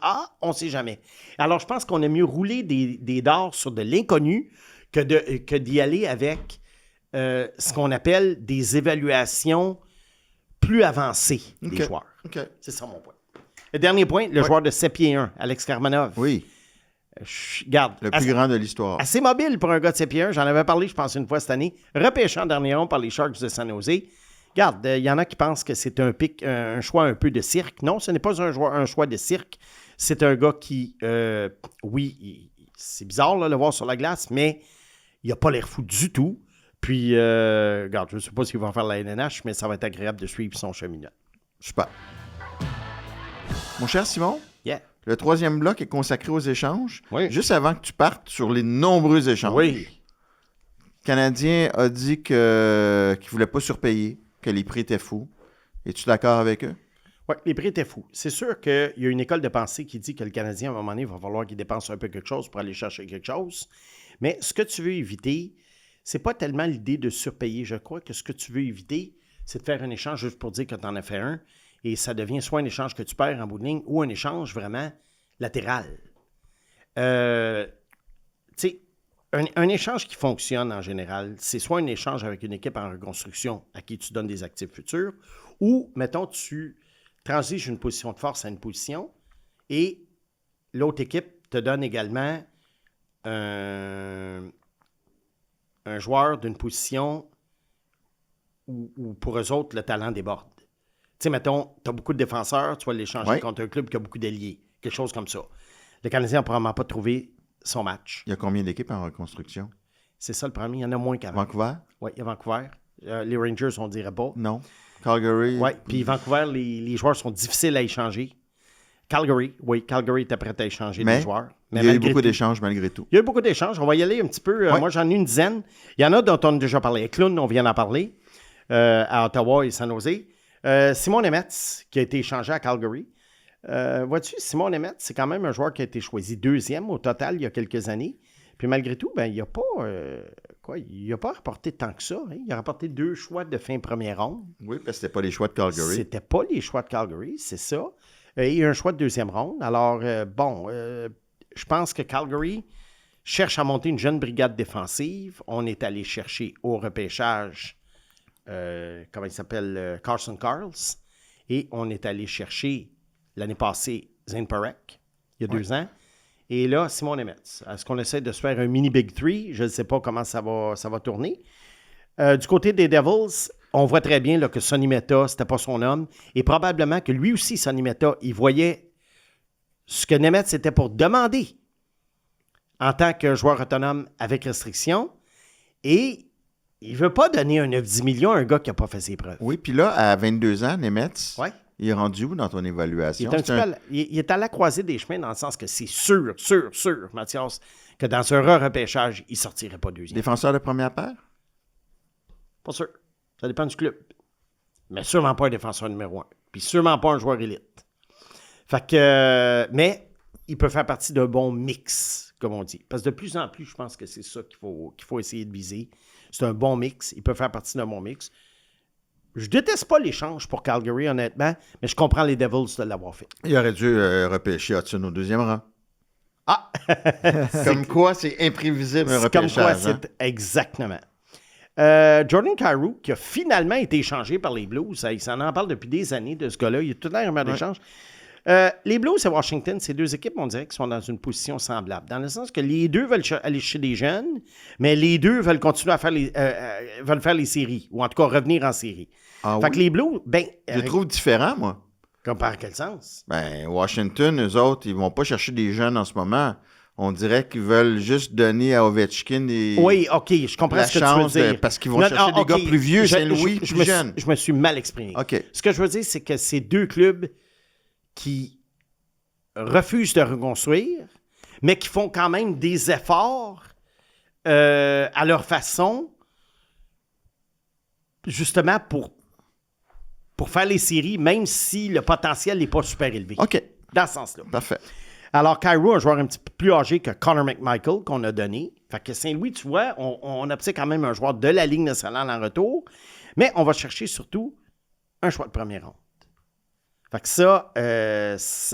on ne sait jamais. Alors, je pense qu'on a mieux roulé des dards sur de l'inconnu que d'y aller avec ce qu'on appelle des évaluations plus avancées des joueurs. OK. C'est ça mon point. Le dernier point, le joueur de 7 pieds 1, Alex Karmanov. Oui. Garde. Le plus grand de l'histoire. Assez mobile pour un gars de 7 pieds 1. J'en avais parlé, je pense, une fois cette année. Repêché en dernier rond par les Sharks de San Jose. Garde, il y en a qui pensent que c'est un choix un peu de cirque. Non, ce n'est pas un choix de cirque. C'est un gars qui, oui, c'est bizarre là, de le voir sur la glace, mais il n'a pas l'air fou du tout. Puis, regarde, je ne sais pas ce qu'il va faire la LNH, mais ça va être agréable de suivre son cheminement. Super. Mon cher Simon, Yeah. le troisième bloc est consacré aux échanges. Oui. Juste avant que tu partes sur les nombreux échanges, Oui. le Canadien a dit qu'il ne voulait pas surpayer, que les prix étaient fous. Es-tu d'accord avec eux? Oui, les prix étaient fous. C'est sûr qu'il y a une école de pensée qui dit que le Canadien, à un moment donné, il va falloir qu'il dépense un peu quelque chose pour aller chercher quelque chose. Mais ce que tu veux éviter, c'est pas tellement l'idée de surpayer. Je crois que ce que tu veux éviter, c'est de faire un échange juste pour dire que tu en as fait un. Et ça devient soit un échange que tu perds en bout de ligne ou un échange vraiment latéral. Tu sais, un échange qui fonctionne en général, c'est soit un échange avec une équipe en reconstruction à qui tu donnes des actifs futurs ou, mettons, tu transiges une position de force à une position et l'autre équipe te donne également un joueur d'une position où pour eux autres, le talent déborde. Tu sais, mettons, tu as beaucoup de défenseurs, tu vas l'échanger contre un club qui a beaucoup d'alliés. Quelque chose comme ça. Le Canadien n'a probablement pas trouvé son match. Il y a combien d'équipes en reconstruction? C'est ça le problème. Il y en a moins qu'avant. Vancouver? Oui, il y a Vancouver. Les Rangers, on dirait pas. Non. Calgary? Oui, puis Vancouver, les joueurs sont difficiles à échanger. Calgary était prêt à échanger des joueurs. Mais il y a eu beaucoup d'échanges malgré tout. Il y a eu beaucoup d'échanges. On va y aller un petit peu. Moi, j'en ai une dizaine. Il y en a dont on a déjà parlé. Eklund, on vient d'en parler, à Ottawa et San Jose. Simon Nemeth, qui a été échangé à Calgary. Vois-tu, Simon Nemeth, c'est quand même un joueur qui a été choisi 2e au total il y a quelques années. Puis malgré tout, ben, il n'a pas rapporté tant que ça. Hein. Il a rapporté 2 choix de fin première ronde. Oui, parce que c'était pas les choix de Calgary. C'était pas les choix de Calgary, c'est ça. Et un choix de deuxième ronde. Alors, je pense que Calgary cherche à monter une jeune brigade défensive. On est allé chercher au repêchage, comment il s'appelle, Carson Carls. Et on est allé chercher, l'année passée, Zane Parekh, il y a 2 ans. Et là, Simon Nemeth. Est-ce qu'on essaie de se faire un mini Big Three? Je ne sais pas comment ça va tourner. Du côté des Devils, on voit très bien là, que Sonny Mehta, c'était pas son homme. Et probablement que lui aussi, Sonny Mehta, il voyait ce que Nemeth, c'était pour demander en tant que joueur autonome avec restriction. Et il ne veut pas donner un 9-10 millions à un gars qui n'a pas fait ses preuves. Oui, puis là, à 22 ans, Nemeth, Ouais. il est rendu où dans ton évaluation? Il est à la croisée des chemins dans le sens que c'est sûr, Mathias, que dans un repêchage, il ne sortirait pas deuxième. Défenseur de première paire? Pas sûr. Ça dépend du club. Mais sûrement pas un défenseur numéro 1. Puis sûrement pas un joueur élite. Fait que... mais il peut faire partie d'un bon mix, comme on dit. Parce que de plus en plus, je pense que c'est ça qu'il faut essayer de viser. C'est un bon mix. Il peut faire partie d'un bon mix. Je déteste pas l'échange pour Calgary, honnêtement, mais je comprends les Devils de l'avoir fait. Il aurait dû repêcher Hudson au 2e rang. Ah! Comme quoi, c'est imprévisible un C'est comme quoi, repêchage. Hein? c'est exactement. Jordan Kyrou, qui a finalement été échangé par les Blues, il s'en en parle depuis des années de ce gars-là. Il y a tout l'air d'échange. Les Blues et Washington, ces 2 équipes, on dirait qu'ils sont dans une position semblable. Dans le sens que les 2 veulent aller chez des jeunes, mais les 2 veulent continuer à faire veulent faire les séries, ou en tout cas revenir en série. Ah, Fait oui? que les Blues, Je les trouve différents, moi. comme par quel sens? Ben, Washington, eux autres, ils vont pas chercher des jeunes en ce moment. On dirait qu'ils veulent juste donner à Ovechkin Oui, OK, je comprends la ce que tu chance veux dire. parce qu'ils vont chercher des gars plus vieux, Saint-Louis, plus jeunes. Je me suis mal exprimé. OK. Ce que je veux dire, c'est que c'est 2 clubs qui refusent de reconstruire, mais qui font quand même des efforts à leur façon, justement pour faire les séries, même si le potentiel n'est pas super élevé. OK, Dans ce sens-là. parfait. Alors, Kyrou, un joueur un petit peu plus âgé que Connor McMichael qu'on a donné. Fait que Saint-Louis, tu vois, on obtient quand même un joueur de la Ligue nationale en retour, mais on va chercher surtout un choix de première ronde. Fait que ça,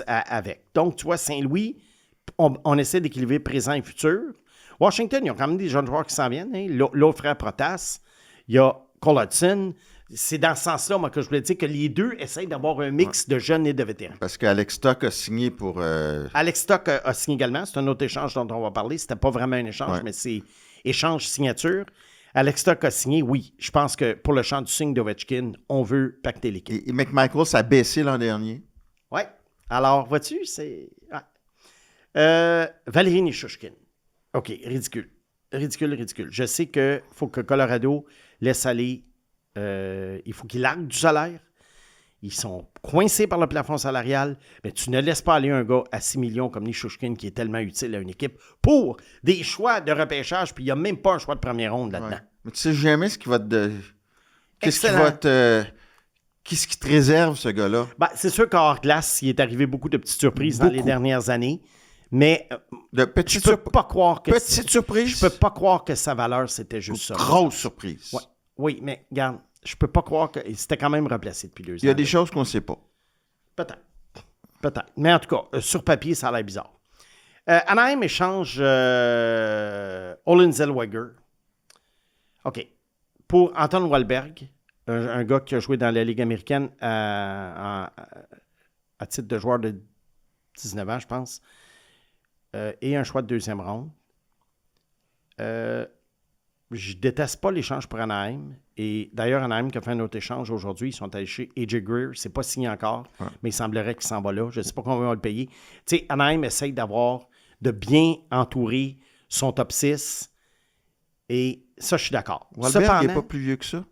avec. Donc, tu vois, Saint-Louis, on essaie d'équilibrer présent et futur. Washington, ils ont quand même des jeunes joueurs qui s'en viennent. Hein. L'autre frère Protas, il y a Cole Hudson. C'est dans ce sens-là, moi, que je voulais dire que les 2 essayent d'avoir un mix de jeunes et de vétérans. Parce qu'Alex Stock a signé pour... Alex Stock a signé également. C'est un autre échange dont on va parler. C'était pas vraiment un échange, mais c'est échange-signature. Alex Stock a signé, oui. Je pense que pour le champ du signe d'Ovechkin, on veut pacter l'équipe. Et McMichael, ça a baissé l'an dernier. Oui. Alors, vois-tu, c'est... Valérie Nichushkin. OK, ridicule. Ridicule. Je sais qu'il faut que Colorado laisse aller... il faut qu'il largue du salaire. Ils sont coincés par le plafond salarial, mais tu ne laisses pas aller un gars à 6 millions comme Nichushkin qui est tellement utile à une équipe pour des choix de repêchage, puis il n'y a même pas un choix de première ronde là-dedans. Ouais. Mais tu sais jamais ce qui va te... Excellent. Qu'est-ce qui te réserve, ce gars-là? Ben, c'est sûr qu'à hors-glace, il est arrivé beaucoup de petites surprises dans les dernières années, mais De petites je peux pas croire que... Petite surprise? Je peux pas croire que sa valeur, c'était juste ça. Grosse surprise. Ouais. Oui, mais regarde, je peux pas croire que... C'était quand même replacé depuis 2 ans. Il y a des choses qu'on ne sait pas. Peut-être. Mais en tout cas, sur papier, ça a l'air bizarre. Anaheim échange Olin Zellweger. OK. Pour Anton Wahlberg, un gars qui a joué dans la Ligue américaine à titre de joueur de 19 ans, je pense, et un choix de 2e ronde. Je déteste pas l'échange pour Anaheim. Et d'ailleurs, Anaheim qui a fait un autre échange aujourd'hui, ils sont allés chez AJ Greer. C'est pas signé encore, mais il semblerait qu'il s'en va là. Je ne sais pas combien on va le payer. Tu sais, Anaheim essaye de bien entourer son top 6. Et ça, je suis d'accord. Wahlberg n'est pas plus vieux que ça?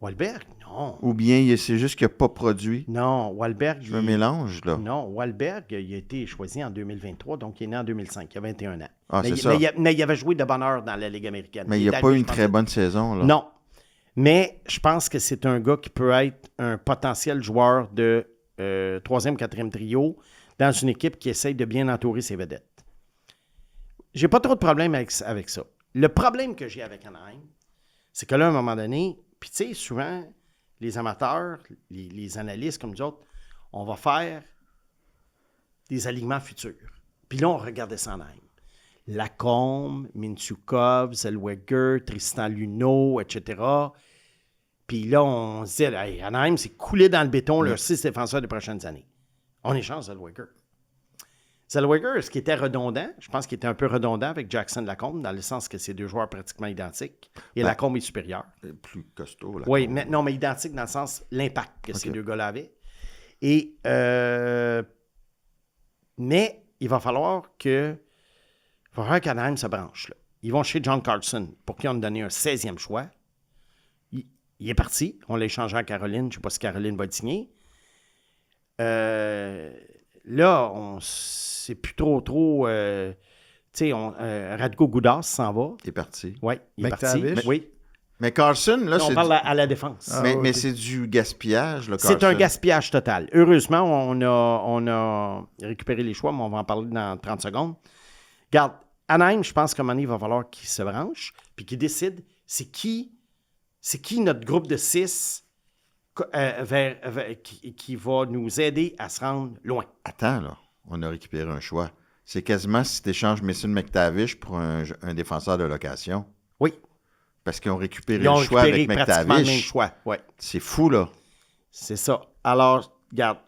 Wahlberg, non. Ou bien c'est juste qu'il n'a pas produit? Non, Wahlberg... Je me mélange, là. Non, Wahlberg, il a été choisi en 2023, donc il est né en 2005. Il a 21 ans. Ah, mais, c'est ça. Mais il avait joué de bonne heure dans la Ligue américaine. Mais il n'a pas eu une très bonne saison, là. Non. Mais je pense que c'est un gars qui peut être un potentiel joueur de 3e, 4e trio dans une équipe qui essaye de bien entourer ses vedettes. j'ai pas trop de problème avec ça. Le problème que j'ai avec Anaheim, c'est que là, à un moment donné, puis tu sais, souvent, les amateurs, les analystes comme nous autres, on va faire des alignements futurs. Puis là, on regardait ça en Anaheim. Lacombe, Mintyukov, Zellweger, Tristan Luneau, etc. Puis là, on se disait, hey, Anaheim, c'est coulé dans le béton leurs 6 défenseurs des prochaines années. On échange Zellweger. Zellweger, ce qui était redondant, je pense qu'il était un peu redondant avec Jackson Lacombe, dans le sens que c'est 2 joueurs pratiquement identiques. Et Lacombe est supérieur. Plus costaud. Là, Oui, mais, non, mais identique dans le sens l'impact que ces 2 gars-là avaient. Et, mais il va falloir qu'Anaheim se branche. Là. Ils vont chez John Carlson, pour qui on a donné un 16e choix. Il est parti. On l'a échangé à Caroline. Je ne sais pas si Caroline va le signer. Là, c'est plus trop... tu sais, Radko Gudas s'en va. Il est parti. Oui, il est McTavish. parti. Oui. Mais Carlson, là, On c'est... parle à la défense. Mais c'est du gaspillage, là, Carlson. C'est un gaspillage total. Heureusement, on a récupéré les choix, mais on va en parler dans 30 secondes. Regarde, Anaheim, je pense qu'à un moment donné, il va falloir qu'il se branche puis qu'il décide c'est qui notre groupe de 6 qui va nous aider à se rendre loin. Attends, là. On a récupéré un choix. C'est quasiment si tu échanges Mason McTavish pour un défenseur de location. Oui. Parce qu'ils ont récupéré Ils ont le choix récupéré avec pratiquement le même McTavish. choix. Ouais. C'est fou, là. C'est ça. Alors, regarde.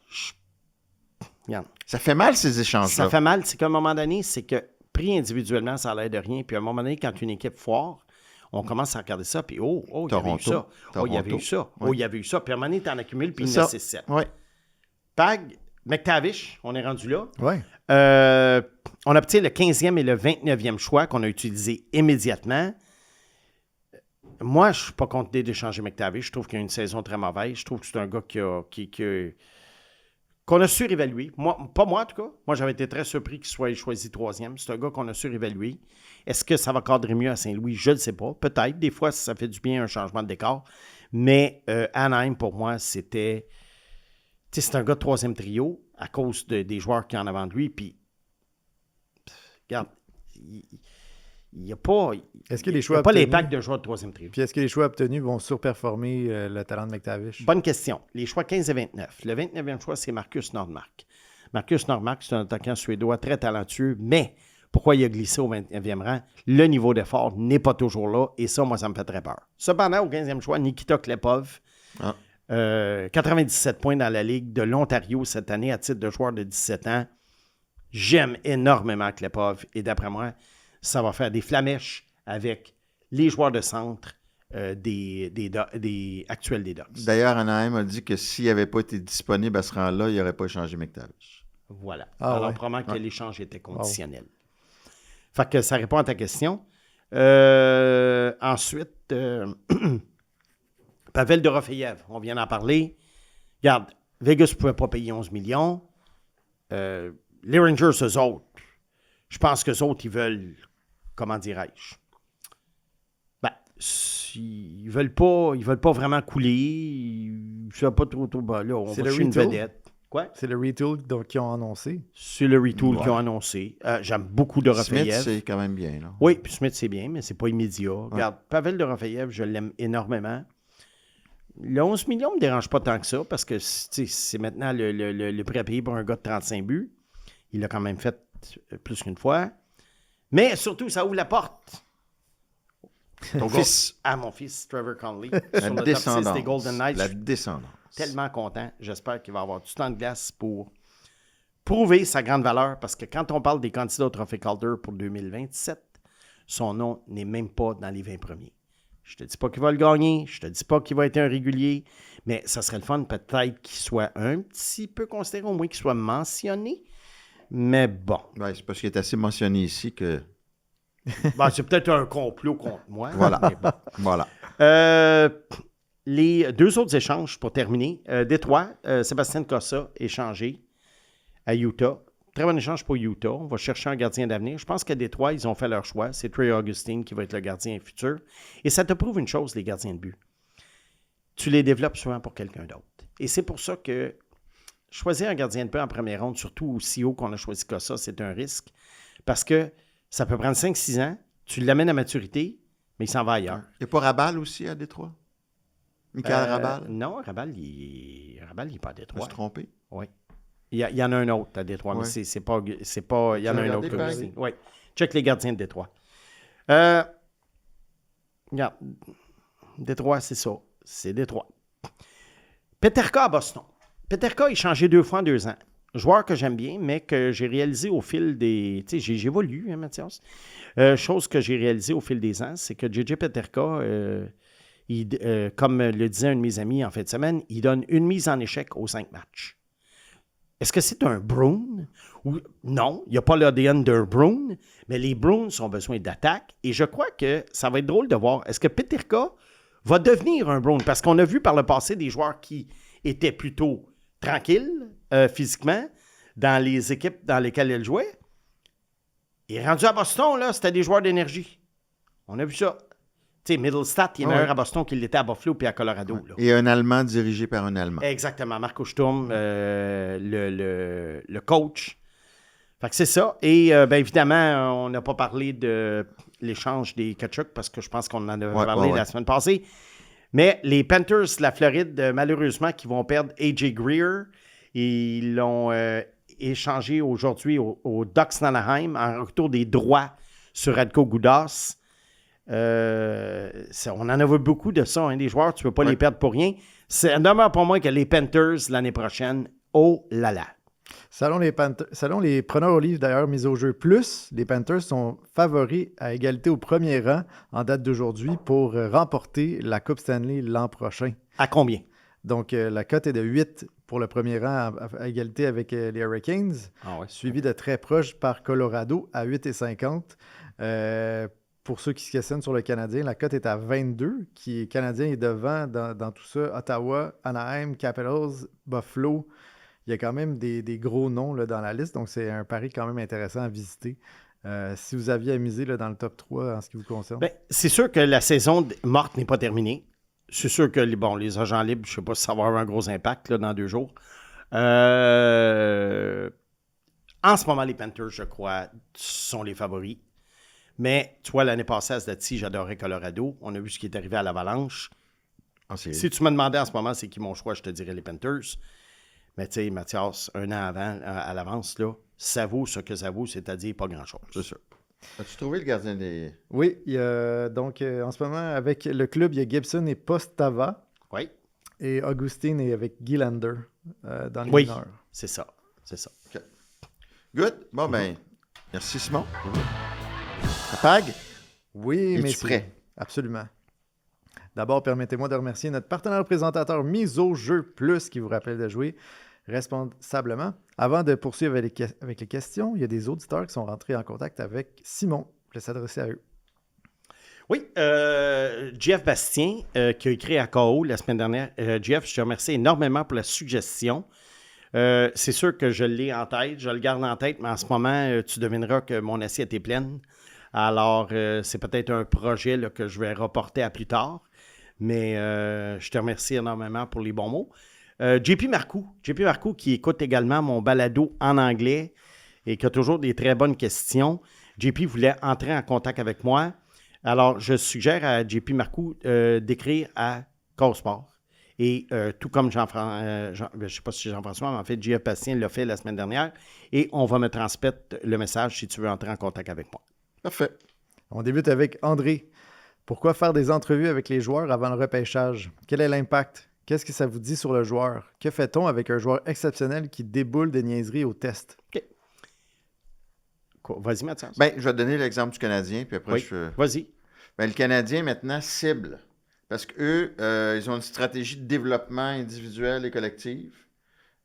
Ça fait mal, ces échanges-là. Ça fait mal. C'est qu'à un moment donné, c'est que pris individuellement, ça l'air de rien. Puis à un moment donné, quand une équipe foire, on commence à regarder ça, puis il y avait eu ça. Il y avait eu ça. Il y avait eu ça. Puis à un moment donné, tu en accumules, puis il y en a 6-7. Oui. Pag, McTavish, on est rendu là. Oui. On obtient le 15e et le 29e choix qu'on a utilisé immédiatement. Moi, je ne suis pas contre l'idée d'échanger McTavish. Je trouve qu'il a une saison très mauvaise. Je trouve que c'est un gars qu'on a surévalué. Pas moi, en tout cas. Moi, j'avais été très surpris qu'il soit choisi 3e. C'est un gars qu'on a surévalué. Est-ce que ça va cadrer mieux à Saint-Louis? Je ne le sais pas. Peut-être. Des fois, ça fait du bien un changement de décor. Mais Anaheim, pour moi, c'était... Tu sais, c'est un gars de 3e trio à cause des joueurs qui en avant de lui. Puis, regarde, il n'y a pas... Est-ce que les choix pas les obtenus- packs de joueurs de 3e trio. Puis est-ce que les choix obtenus vont surperformer le talent de McTavish? Bonne question. Les choix 15 et 29. Le 29e choix, c'est Marcus Nordmark. Marcus Nordmark, c'est un attaquant suédois très talentueux, mais pourquoi il a glissé au 29e rang? Le niveau d'effort n'est pas toujours là, et ça, moi, ça me fait très peur. Cependant, au 15e choix, Nikita Klepov, 97 points dans la Ligue de l'Ontario cette année à titre de joueur de 17 ans. J'aime énormément Klepov, et d'après moi, ça va faire des flamèches avec les joueurs de centre des actuels des Ducks. D'ailleurs, Anaheim a dit que s'il n'avait pas été disponible à ce rang-là, il n'aurait pas échangé McTavish. Voilà. Ah Alors, ouais. probablement que Ouais. l'échange était conditionnel. Fait que ça répond à ta question. Ensuite, Pavel Dorofeyev, on vient d'en parler. Regarde, Vegas ne pouvait pas payer 11 millions. Les Rangers, eux autres, je pense qu'eux autres, ils veulent, comment dirais-je, ils veulent pas vraiment couler. Ils ne savent pas trop. Là, on C'est va le chercher une retool? vedette. Quoi? C'est le retool qu'ils ont annoncé. C'est le retool Ouais. qu'ils ont annoncé. J'aime beaucoup Smith, Dorofeyev. c'est quand même bien, là. Oui, puis Smith, c'est bien, mais c'est pas immédiat. Regarde, Pavel Dorofeyev, je l'aime énormément. Le 11 millions ne me dérange pas tant que ça, parce que c'est maintenant le prix à payer pour un gars de 35 buts. Il l'a quand même fait plus qu'une fois. Mais surtout, ça ouvre la porte. Ton fils, À mon fils, Trevor Conley, la sur le top 6 descendance. des Golden Knights. La Je suis descendance. tellement content. J'espère qu'il va avoir du temps de glace pour prouver sa grande valeur, parce que quand on parle des candidats au Trophée Calder pour 2027, son nom n'est même pas dans les 20 premiers. Je te dis pas qu'il va le gagner, je te dis pas qu'il va être un régulier, mais ça serait le fun peut-être qu'il soit un petit peu considéré, au moins qu'il soit mentionné. Mais bon, Ouais, c'est parce qu'il est assez mentionné ici que... c'est peut-être un complot contre moi. Voilà. Mais bon. Voilà. Les 2 autres échanges pour terminer. Détroit, Sébastien Cossa échangé à Utah. Très bon échange pour Utah. On va chercher un gardien d'avenir. Je pense qu'à Détroit, ils ont fait leur choix. C'est Trey Augustine qui va être le gardien futur. Et ça te prouve une chose, les gardiens de but. Tu les développes souvent pour quelqu'un d'autre. Et c'est pour ça que choisir un gardien de but en première ronde, surtout aussi haut qu'on a choisi Cossa, c'est un risque. Parce que Ça peut prendre 5-6 ans. Tu l'amènes à maturité, mais il s'en va ailleurs. Il n'y a pas Rabal aussi à Détroit? Michael Rabal? Non, Rabal, il n'est pas à Je me Détroit. suis trompé. Oui. Il y en a un autre à Détroit, mais Ouais. c'est pas... Il y en a un regardé, autre pareil? aussi. Oui. Check les gardiens de Détroit. Regarde. Détroit, c'est ça. C'est Détroit. Peterka à Boston. Peterka est changé 2 fois en 2 ans. Joueur que j'aime bien, mais que j'ai réalisé au fil des... Tu sais, j'évolue, hein, Mathias? Chose que j'ai réalisé au fil des ans, c'est que JJ Peterka, comme le disait un de mes amis en fin de semaine, il donne une mise en échec aux 5 matchs. Est-ce que c'est un Bruin? Non, il n'y a pas l'ADN d'un Bruin, mais les Bruins ont besoin d'attaque. Et je crois que ça va être drôle de voir, est-ce que Peterka va devenir un Bruin? Parce qu'on a vu par le passé des joueurs qui étaient plutôt tranquilles physiquement dans les équipes dans lesquelles il jouait. Et rendu à Boston, là, c'était des joueurs d'énergie. On a vu ça. Tu sais, Middlestat, il est meilleur à Boston qu'il l'était à Buffalo puis à Colorado. Là. Et un Allemand dirigé par un Allemand. Exactement. Marco Sturm, le coach. Fait que c'est ça. Et bien évidemment, on n'a pas parlé de l'échange des Tkachuk parce que je pense qu'on en avait parlé la semaine passée. Mais les Panthers de la Floride, malheureusement, qui vont perdre A.J. Greer, ils l'ont échangé aujourd'hui au Ducks d'Anaheim en retour des droits sur Radko Gudas. On en a vu beaucoup de ça, hein, des joueurs, tu ne peux pas les perdre pour rien. C'est demeure pour moi que les Panthers, l'année prochaine, oh là là. Selon les preneurs au livre, d'ailleurs, mis au jeu plus, les Panthers sont favoris à égalité au premier rang en date d'aujourd'hui pour remporter la Coupe Stanley l'an prochain. À combien? Donc, la cote est de 8 pour le premier rang à égalité avec les Hurricanes, suivi de très proche par Colorado à 8,50. Pour ceux qui se questionnent sur le Canadien, la cote est à 22. Canadien est devant dans tout ça. Ottawa, Anaheim, Capitals, Buffalo. Il y a quand même des gros noms là, dans la liste, donc c'est un pari quand même intéressant à visiter. Si vous aviez à miser là, dans le top 3 en ce qui vous concerne. Bien, c'est sûr que la saison morte n'est pas terminée. C'est sûr que les agents libres, je ne sais pas si ça va avoir un gros impact là, dans 2 jours. En ce moment, les Panthers, je crois, sont les favoris. Mais, tu vois, l'année passée à Stati, j'adorais Colorado. On a vu ce qui est arrivé à l'Avalanche. Si tu me demandais en ce moment c'est qui mon choix, je te dirais les Panthers. Mais tu sais, Mathias, un an avant, à l'avance, là, ça vaut ce que ça vaut, c'est-à-dire pas grand-chose. C'est sûr. As-tu trouvé le gardien des... Oui, donc en ce moment, avec le club, il y a Gibson et Postava. Oui. Et Augustine est avec Gillander dans les mineurs. Oui, c'est ça. Okay. Good. Bon, ben, merci Simon. Ça pague? Oui, mais es-tu prêt? Absolument. D'abord, permettez-moi de remercier notre partenaire présentateur Mise au jeu plus qui vous rappelle de jouer responsablement. Avant de poursuivre avec les questions, il y a des auditeurs qui sont rentrés en contact avec Simon. Je vais s'adresser à eux. Oui, Jeff Bastien, qui a écrit à KO la semaine dernière. Jeff, je te remercie énormément pour la suggestion. C'est sûr que je l'ai en tête, je le garde en tête, mais en ce moment, tu devineras que mon assiette est pleine. Alors, c'est peut-être un projet là, que je vais reporter à plus tard. Mais je te remercie énormément pour les bons mots. JP Marcoux qui écoute également mon balado en anglais et qui a toujours des très bonnes questions. JP voulait entrer en contact avec moi. Alors, je suggère à JP Marcoux d'écrire à Corsport. Et tout comme je ne sais pas si Jean-François, mais en fait, Jeff Bastien l'a fait la semaine dernière. Et on va me transmettre le message si tu veux entrer en contact avec moi. Parfait. On débute avec André. Pourquoi faire des entrevues avec les joueurs avant le repêchage? Quel est l'impact? Qu'est-ce que ça vous dit sur le joueur? Que fait-on avec un joueur exceptionnel qui déboule des niaiseries au test? OK. Vas-y, Mathias. Ben, je vais te donner l'exemple du Canadien, puis après Vas-y. Ben, le Canadien, maintenant, cible. Parce qu'eux, ils ont une stratégie de développement individuel et collectif.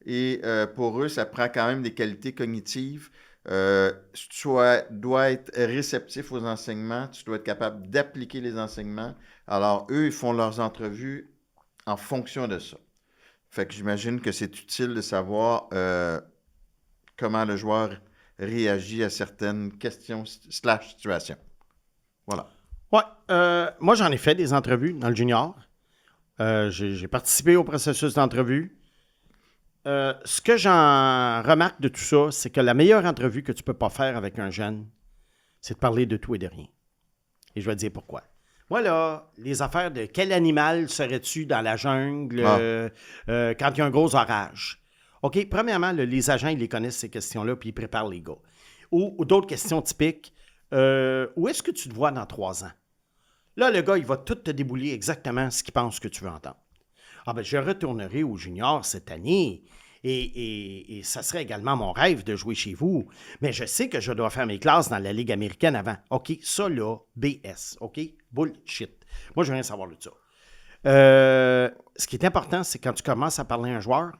Et pour eux, ça prend quand même des qualités cognitives. Tu dois être réceptif aux enseignements, tu dois être capable d'appliquer les enseignements. Alors, eux, ils font leurs entrevues en fonction de ça. Fait que j'imagine que c'est utile de savoir comment le joueur réagit à certaines questions / situations. Voilà. Ouais, moi, j'en ai fait des entrevues dans le junior. J'ai participé au processus d'entrevue. Ce que j'en remarque de tout ça, c'est que la meilleure entrevue que tu ne peux pas faire avec un jeune, c'est de parler de tout et de rien. Et je vais te dire pourquoi. Moi, là, les affaires de quel animal serais-tu dans la jungle quand il y a un gros orage? OK, premièrement, les agents, ils les connaissent, ces questions-là, puis ils préparent les gars. Ou d'autres questions typiques. Où est-ce que tu te vois dans 3 ans? Là, le gars, il va tout te débouler exactement ce qu'il pense que tu veux entendre. Ah ben, je retournerai au junior cette année et ça serait également mon rêve de jouer chez vous. Mais je sais que je dois faire mes classes dans la Ligue américaine avant. OK, ça là, BS. OK? Bullshit. Moi, je veux rien savoir de ça. Ce qui est important, c'est quand tu commences à parler à un joueur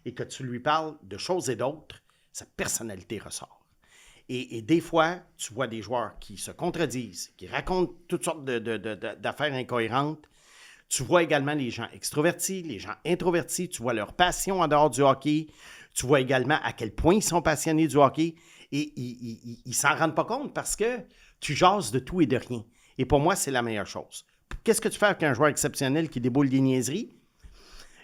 et que tu lui parles de choses et d'autres, sa personnalité ressort. Et des fois, tu vois des joueurs qui se contredisent, qui racontent toutes sortes d'affaires incohérentes. Tu vois également les gens extrovertis, les gens introvertis. Tu vois leur passion en dehors du hockey. Tu vois également à quel point ils sont passionnés du hockey. Et ils ne s'en rendent pas compte parce que tu jases de tout et de rien. Et pour moi, c'est la meilleure chose. Qu'est-ce que tu fais avec un joueur exceptionnel qui déboule des niaiseries?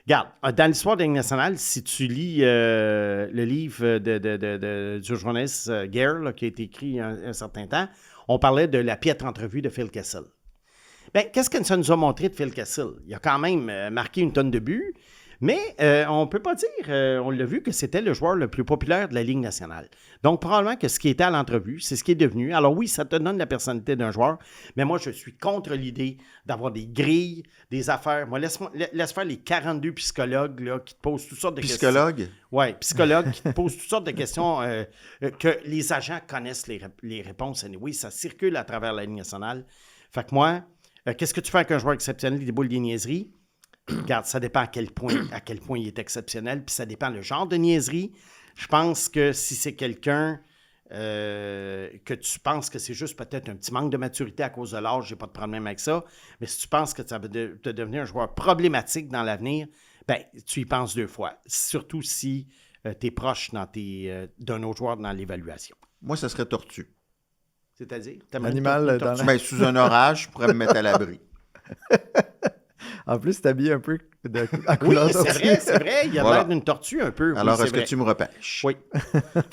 Regarde, dans l'histoire de la Ligue nationale, si tu lis le livre du journaliste Gare, là, qui a été écrit il y a un certain temps, on parlait de la piètre entrevue de Phil Kessel. Bien, qu'est-ce que ça nous a montré de Phil Kessel? Il a quand même marqué une tonne de buts, mais on ne peut pas dire, on l'a vu, que c'était le joueur le plus populaire de la Ligue nationale. Donc, probablement que ce qui était à l'entrevue, c'est ce qui est devenu. Alors oui, ça te donne la personnalité d'un joueur, mais moi, je suis contre l'idée d'avoir des grilles, des affaires. Moi, laisse faire les 42 psychologues là, qui te posent toutes sortes de questions. Psychologue? Oui, psychologues qui te posent toutes sortes de questions que les agents connaissent les réponses. Oui, ça circule à travers la Ligue nationale. Fait que moi, qu'est-ce que tu fais avec un joueur exceptionnel qui déboule des niaiseries? Regarde, ça dépend à quel point il est exceptionnel, puis ça dépend le genre de niaiserie. Je pense que si c'est quelqu'un que tu penses que c'est juste peut-être un petit manque de maturité à cause de l'âge, j'ai pas de problème avec ça, mais si tu penses que ça va te devenir un joueur problématique dans l'avenir, ben tu y penses 2 fois, surtout si tu es proche d'un autre joueur dans l'évaluation. Moi, ça serait tortue. C'est-à-dire? L'animal dans la... Ben, sous un orage, je pourrais me mettre à l'abri. En plus, tu habilles un peu à Oui, couleur c'est vrai. Il a Voilà. l'air d'une tortue un peu. Alors, oui, est-ce que tu me repêches? Oui.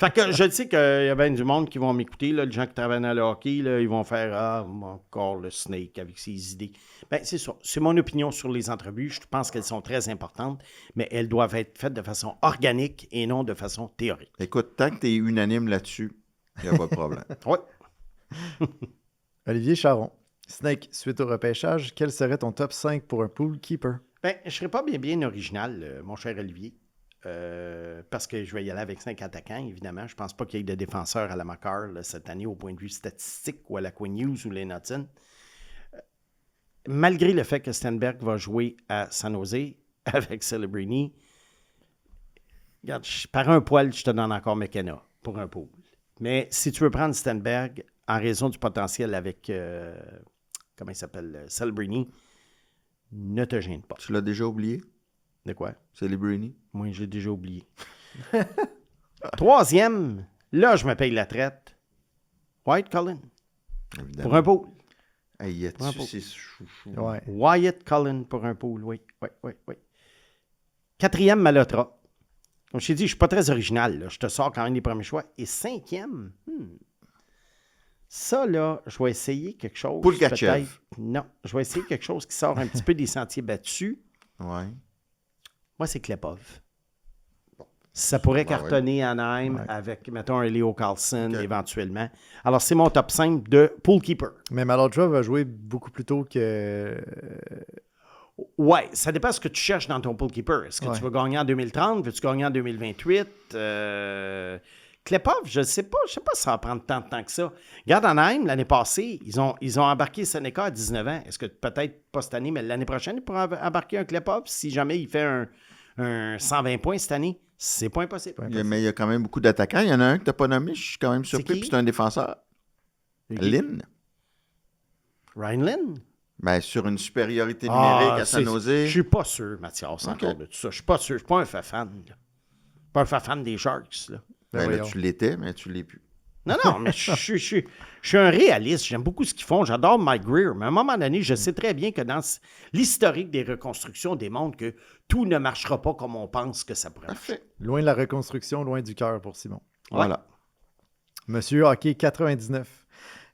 Fait que je sais qu'il y a bien du monde qui vont m'écouter, là, les gens qui travaillent dans le hockey, là, ils vont faire « Ah, encore le Snake avec ses idées. » Bien, c'est ça. C'est mon opinion sur les entrevues. Je pense qu'elles sont très importantes, mais elles doivent être faites de façon organique et non de façon théorique. Écoute, tant que tu es unanime là-dessus, il n'y a pas de problème. Oui. Olivier Charon. Snake, suite au repêchage, quel serait ton top 5 pour un pool keeper? Bien, je ne serais pas bien original, mon cher Olivier, parce que je vais y aller avec 5 attaquants, évidemment. Je ne pense pas qu'il y ait de défenseurs à la Macar cette année au point de vue statistique ou à la Quinn Hughes ou les Naughton. Malgré le fait que Stenberg va jouer à San Jose avec Celebrini, regarde, par un poil, je te donne encore McKenna pour un pool. Mais si tu veux prendre Stenberg, en raison du potentiel avec, comment il s'appelle, Celebrini, ne te gêne pas. Tu l'as déjà oublié? De quoi? Celebrini? Moi, j'ai déjà oublié. 3e, là, je me paye la traite. Wyatt Cullen. Évidemment. Pour un pool. Hey, y Pour un a-tu pool. ces chouchous? Ouais. Wyatt Cullen pour un pool, oui. 4e, Malotra. Comme je t'ai dit, je ne suis pas très original. Là. Je te sors quand même les premiers choix. Et 5e, ça, là, je vais essayer quelque chose. Poulkachev. peut-être. Non, je vais essayer quelque chose qui sort un petit peu des sentiers battus. Ouais. Moi, c'est Klepov. Ça pourrait Ouais, cartonner à Anaheim Ouais. avec, mettons, un Leo Carlson Ok. éventuellement. Alors, c'est mon top 5 de pool keeper. Mais Malotra va jouer beaucoup plus tôt que... Ouais, ça dépend de ce que tu cherches dans ton pool keeper. Est-ce que Ouais. tu veux gagner en 2030? Veux-tu gagner en 2028? Klepov, je ne sais pas. Je ne sais pas si ça va prendre tant de temps que ça. Regarde, Anaheim, l'année passée, ils ont embarqué Seneca à 19 ans. Est-ce que peut-être pas cette année, mais l'année prochaine, ils pourront embarquer un Klepov si jamais il fait un 120 points cette année? C'est pas impossible. Mais il y a quand même beaucoup d'attaquants. Il y en a un que tu n'as pas nommé. Je suis quand même surpris. qui? Puis c'est un défenseur. C'est qui? Lynn. Ryan Lynn? Ben, sur une supériorité numérique à San Jose. Je suis pas sûr, Mathias, encore de tout ça. Je suis pas sûr. Je suis pas un fan. Là. Pas un fan des Sharks. Là. Ben, là, voyons. tu l'étais, mais tu l'es plus. Non, mais je suis un réaliste. J'aime beaucoup ce qu'ils font. J'adore Mike Greer. Mais à un moment donné, je sais très bien que dans l'historique des reconstructions démontre que tout ne marchera pas comme on pense que ça pourrait marcher. Parfait. Loin de la reconstruction, loin du cœur pour Simon. Voilà. Monsieur Hockey 99.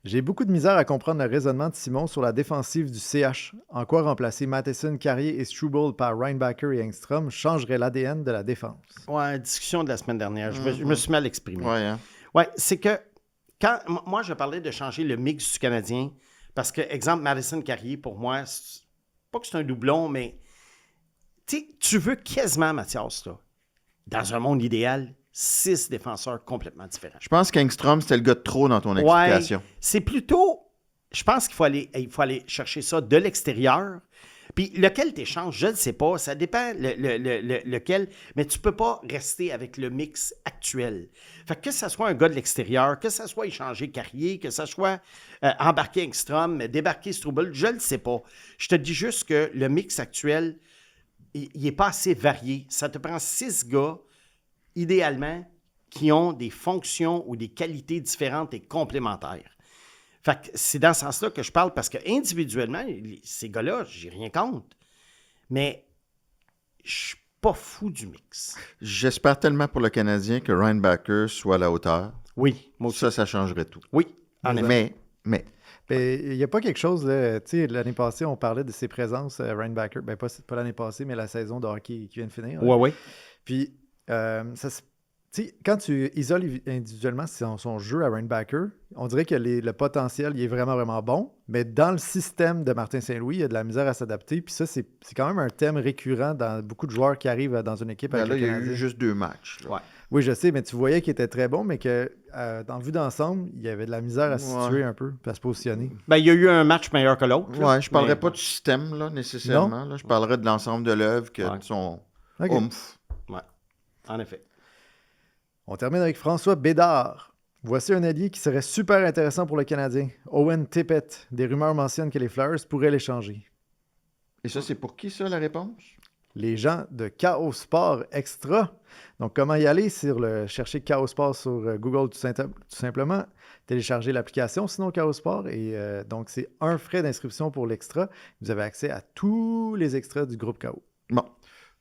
J'ai beaucoup de misère à comprendre le raisonnement de Simon sur la défensive du CH. En quoi remplacer Matheson, Carrier et Struble par Reinbacker et Engstrom changerait l'ADN de la défense? Ouais, discussion de la semaine dernière. Je me suis mal exprimé. Ouais, hein? Ouais, c'est que moi, je parlais de changer le mix du Canadien parce que, exemple, Madison Carrier, pour moi, pas que c'est un doublon, mais tu veux quasiment, Mathias, là, dans un monde idéal, 6 défenseurs complètement différents. Je pense qu'Engstrom, c'était le gars de trop dans ton explication. Ouais, c'est plutôt... Je pense qu'il faut aller chercher ça de l'extérieur. Puis lequel t'échanges, je ne sais pas. Ça dépend lequel. Mais tu ne peux pas rester avec le mix actuel. Fait que ce soit un gars de l'extérieur, que ce soit échanger Carrier, que ce soit embarquer Engstrom, débarquer Struble, je ne le sais pas. Je te dis juste que le mix actuel, il n'est pas assez varié. Ça te prend 6 gars, idéalement, qui ont des fonctions ou des qualités différentes et complémentaires. Fait que c'est dans ce sens-là que je parle, parce que individuellement, ces gars-là, j'ai rien contre. Mais je suis pas fou du mix. J'espère tellement pour le Canadien que Reinbacker soit à la hauteur. Oui, moi aussi. Ça changerait tout. Oui, en effet. Mais, Il n'y a pas quelque chose, là, tu sais, l'année passée, on parlait de ses présences, Reinbacker, ben pas l'année passée, mais la saison de hockey qui vient de finir. Ouais, oui. Puis, quand tu isoles individuellement son jeu à Reinbacker, on dirait que le potentiel il est vraiment, vraiment bon, mais dans le système de Martin Saint-Louis, il y a de la misère à s'adapter. Puis ça, c'est quand même un thème récurrent dans beaucoup de joueurs qui arrivent dans une équipe avec là, le il y a Canadien. eu juste 2 matchs. Là. Ouais. Oui, je sais, mais tu voyais qu'il était très bon, mais que dans le vue d'ensemble, il y avait de la misère à se situer un peu, à se positionner. Ben, il y a eu un match meilleur que l'autre. là. Ouais, je ne parlerais pas du système, là, nécessairement. Là. Je parlerais de l'ensemble de l'œuvre, que de son oomph. Ouais, en effet. On termine avec François Bédard. Voici un allié qui serait super intéressant pour le Canadien. Owen Tippett. Des rumeurs mentionnent que les Flyers pourraient l'échanger. Et ça, c'est pour qui, ça, la réponse? Les gens de Chaos Sport Extra. Donc, comment y aller? Chercher Chaos Sport sur Google tout simplement. Télécharger l'application, sinon Chaos Sport. Et donc, c'est un frais d'inscription pour l'extra. Vous avez accès à tous les extras du groupe Chaos. Bon.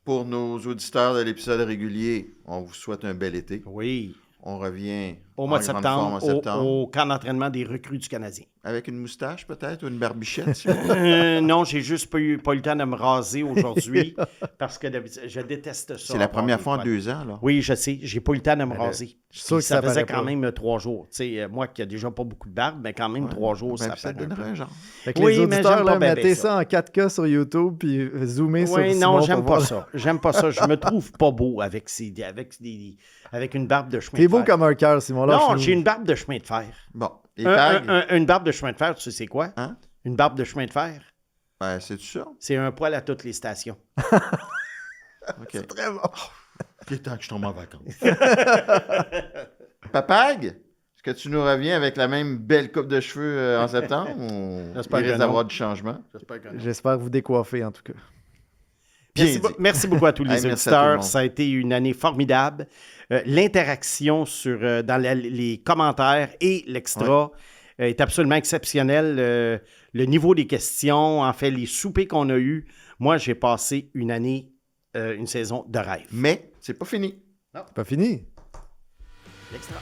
Pour nos auditeurs de l'épisode régulier, on vous souhaite un bel été. Oui. On revient Au mois de en grande forme en septembre, au camp d'entraînement des recrues du Canadien. Avec une moustache, peut-être, ou une barbichette? Si vous voulez. Non, j'ai juste pas eu le temps de me raser aujourd'hui parce que je déteste ça. C'est la première fois en fois 2 ans, là. Oui, je sais. J'ai pas eu le temps de me raser. je suis sûr Puis que ça ça faisait paraît quand pas. même 3 jours. Tu sais, moi qui a déjà pas beaucoup de barbe, mais quand même 3 jours, Ben, ça ça paraît un peu. donnerait un genre. Fait que Oui, les mais auditeurs, j'aime pas là, bien mettez ça. ça en 4K sur YouTube puis zoomez sur Oui, Simon non, j'aime pour pas voir. ça. J'aime pas ça. Je me trouve pas beau avec une barbe de chemin T'es de beau fer. comme un cœur, Simon. Non, lâche-nous. j'ai une barbe de chemin de fer. Bon, les tags, Une barbe de chemin de fer, tu sais c'est quoi? Hein? Une barbe de chemin de fer, ben, c'est ça? c'est un poil à toutes les stations. OK. Très bon. Il est temps que je tombe en vacances. Papag, est-ce que tu nous reviens avec la même belle coupe de cheveux en septembre ou J'espère il que risque non. d'avoir du changement? J'espère vous décoiffer, en tout cas. Bien Merci, dit. merci beaucoup à tous les Hey, merci à tout le auditeurs. monde. Ça a été une année formidable. L'interaction dans les commentaires et l'extra est absolument exceptionnelle. Le niveau des questions, en fait, les soupers qu'on a eus. Moi, j'ai passé une année, une saison de rêve. Mais c'est pas fini. Pas fini. L'extra.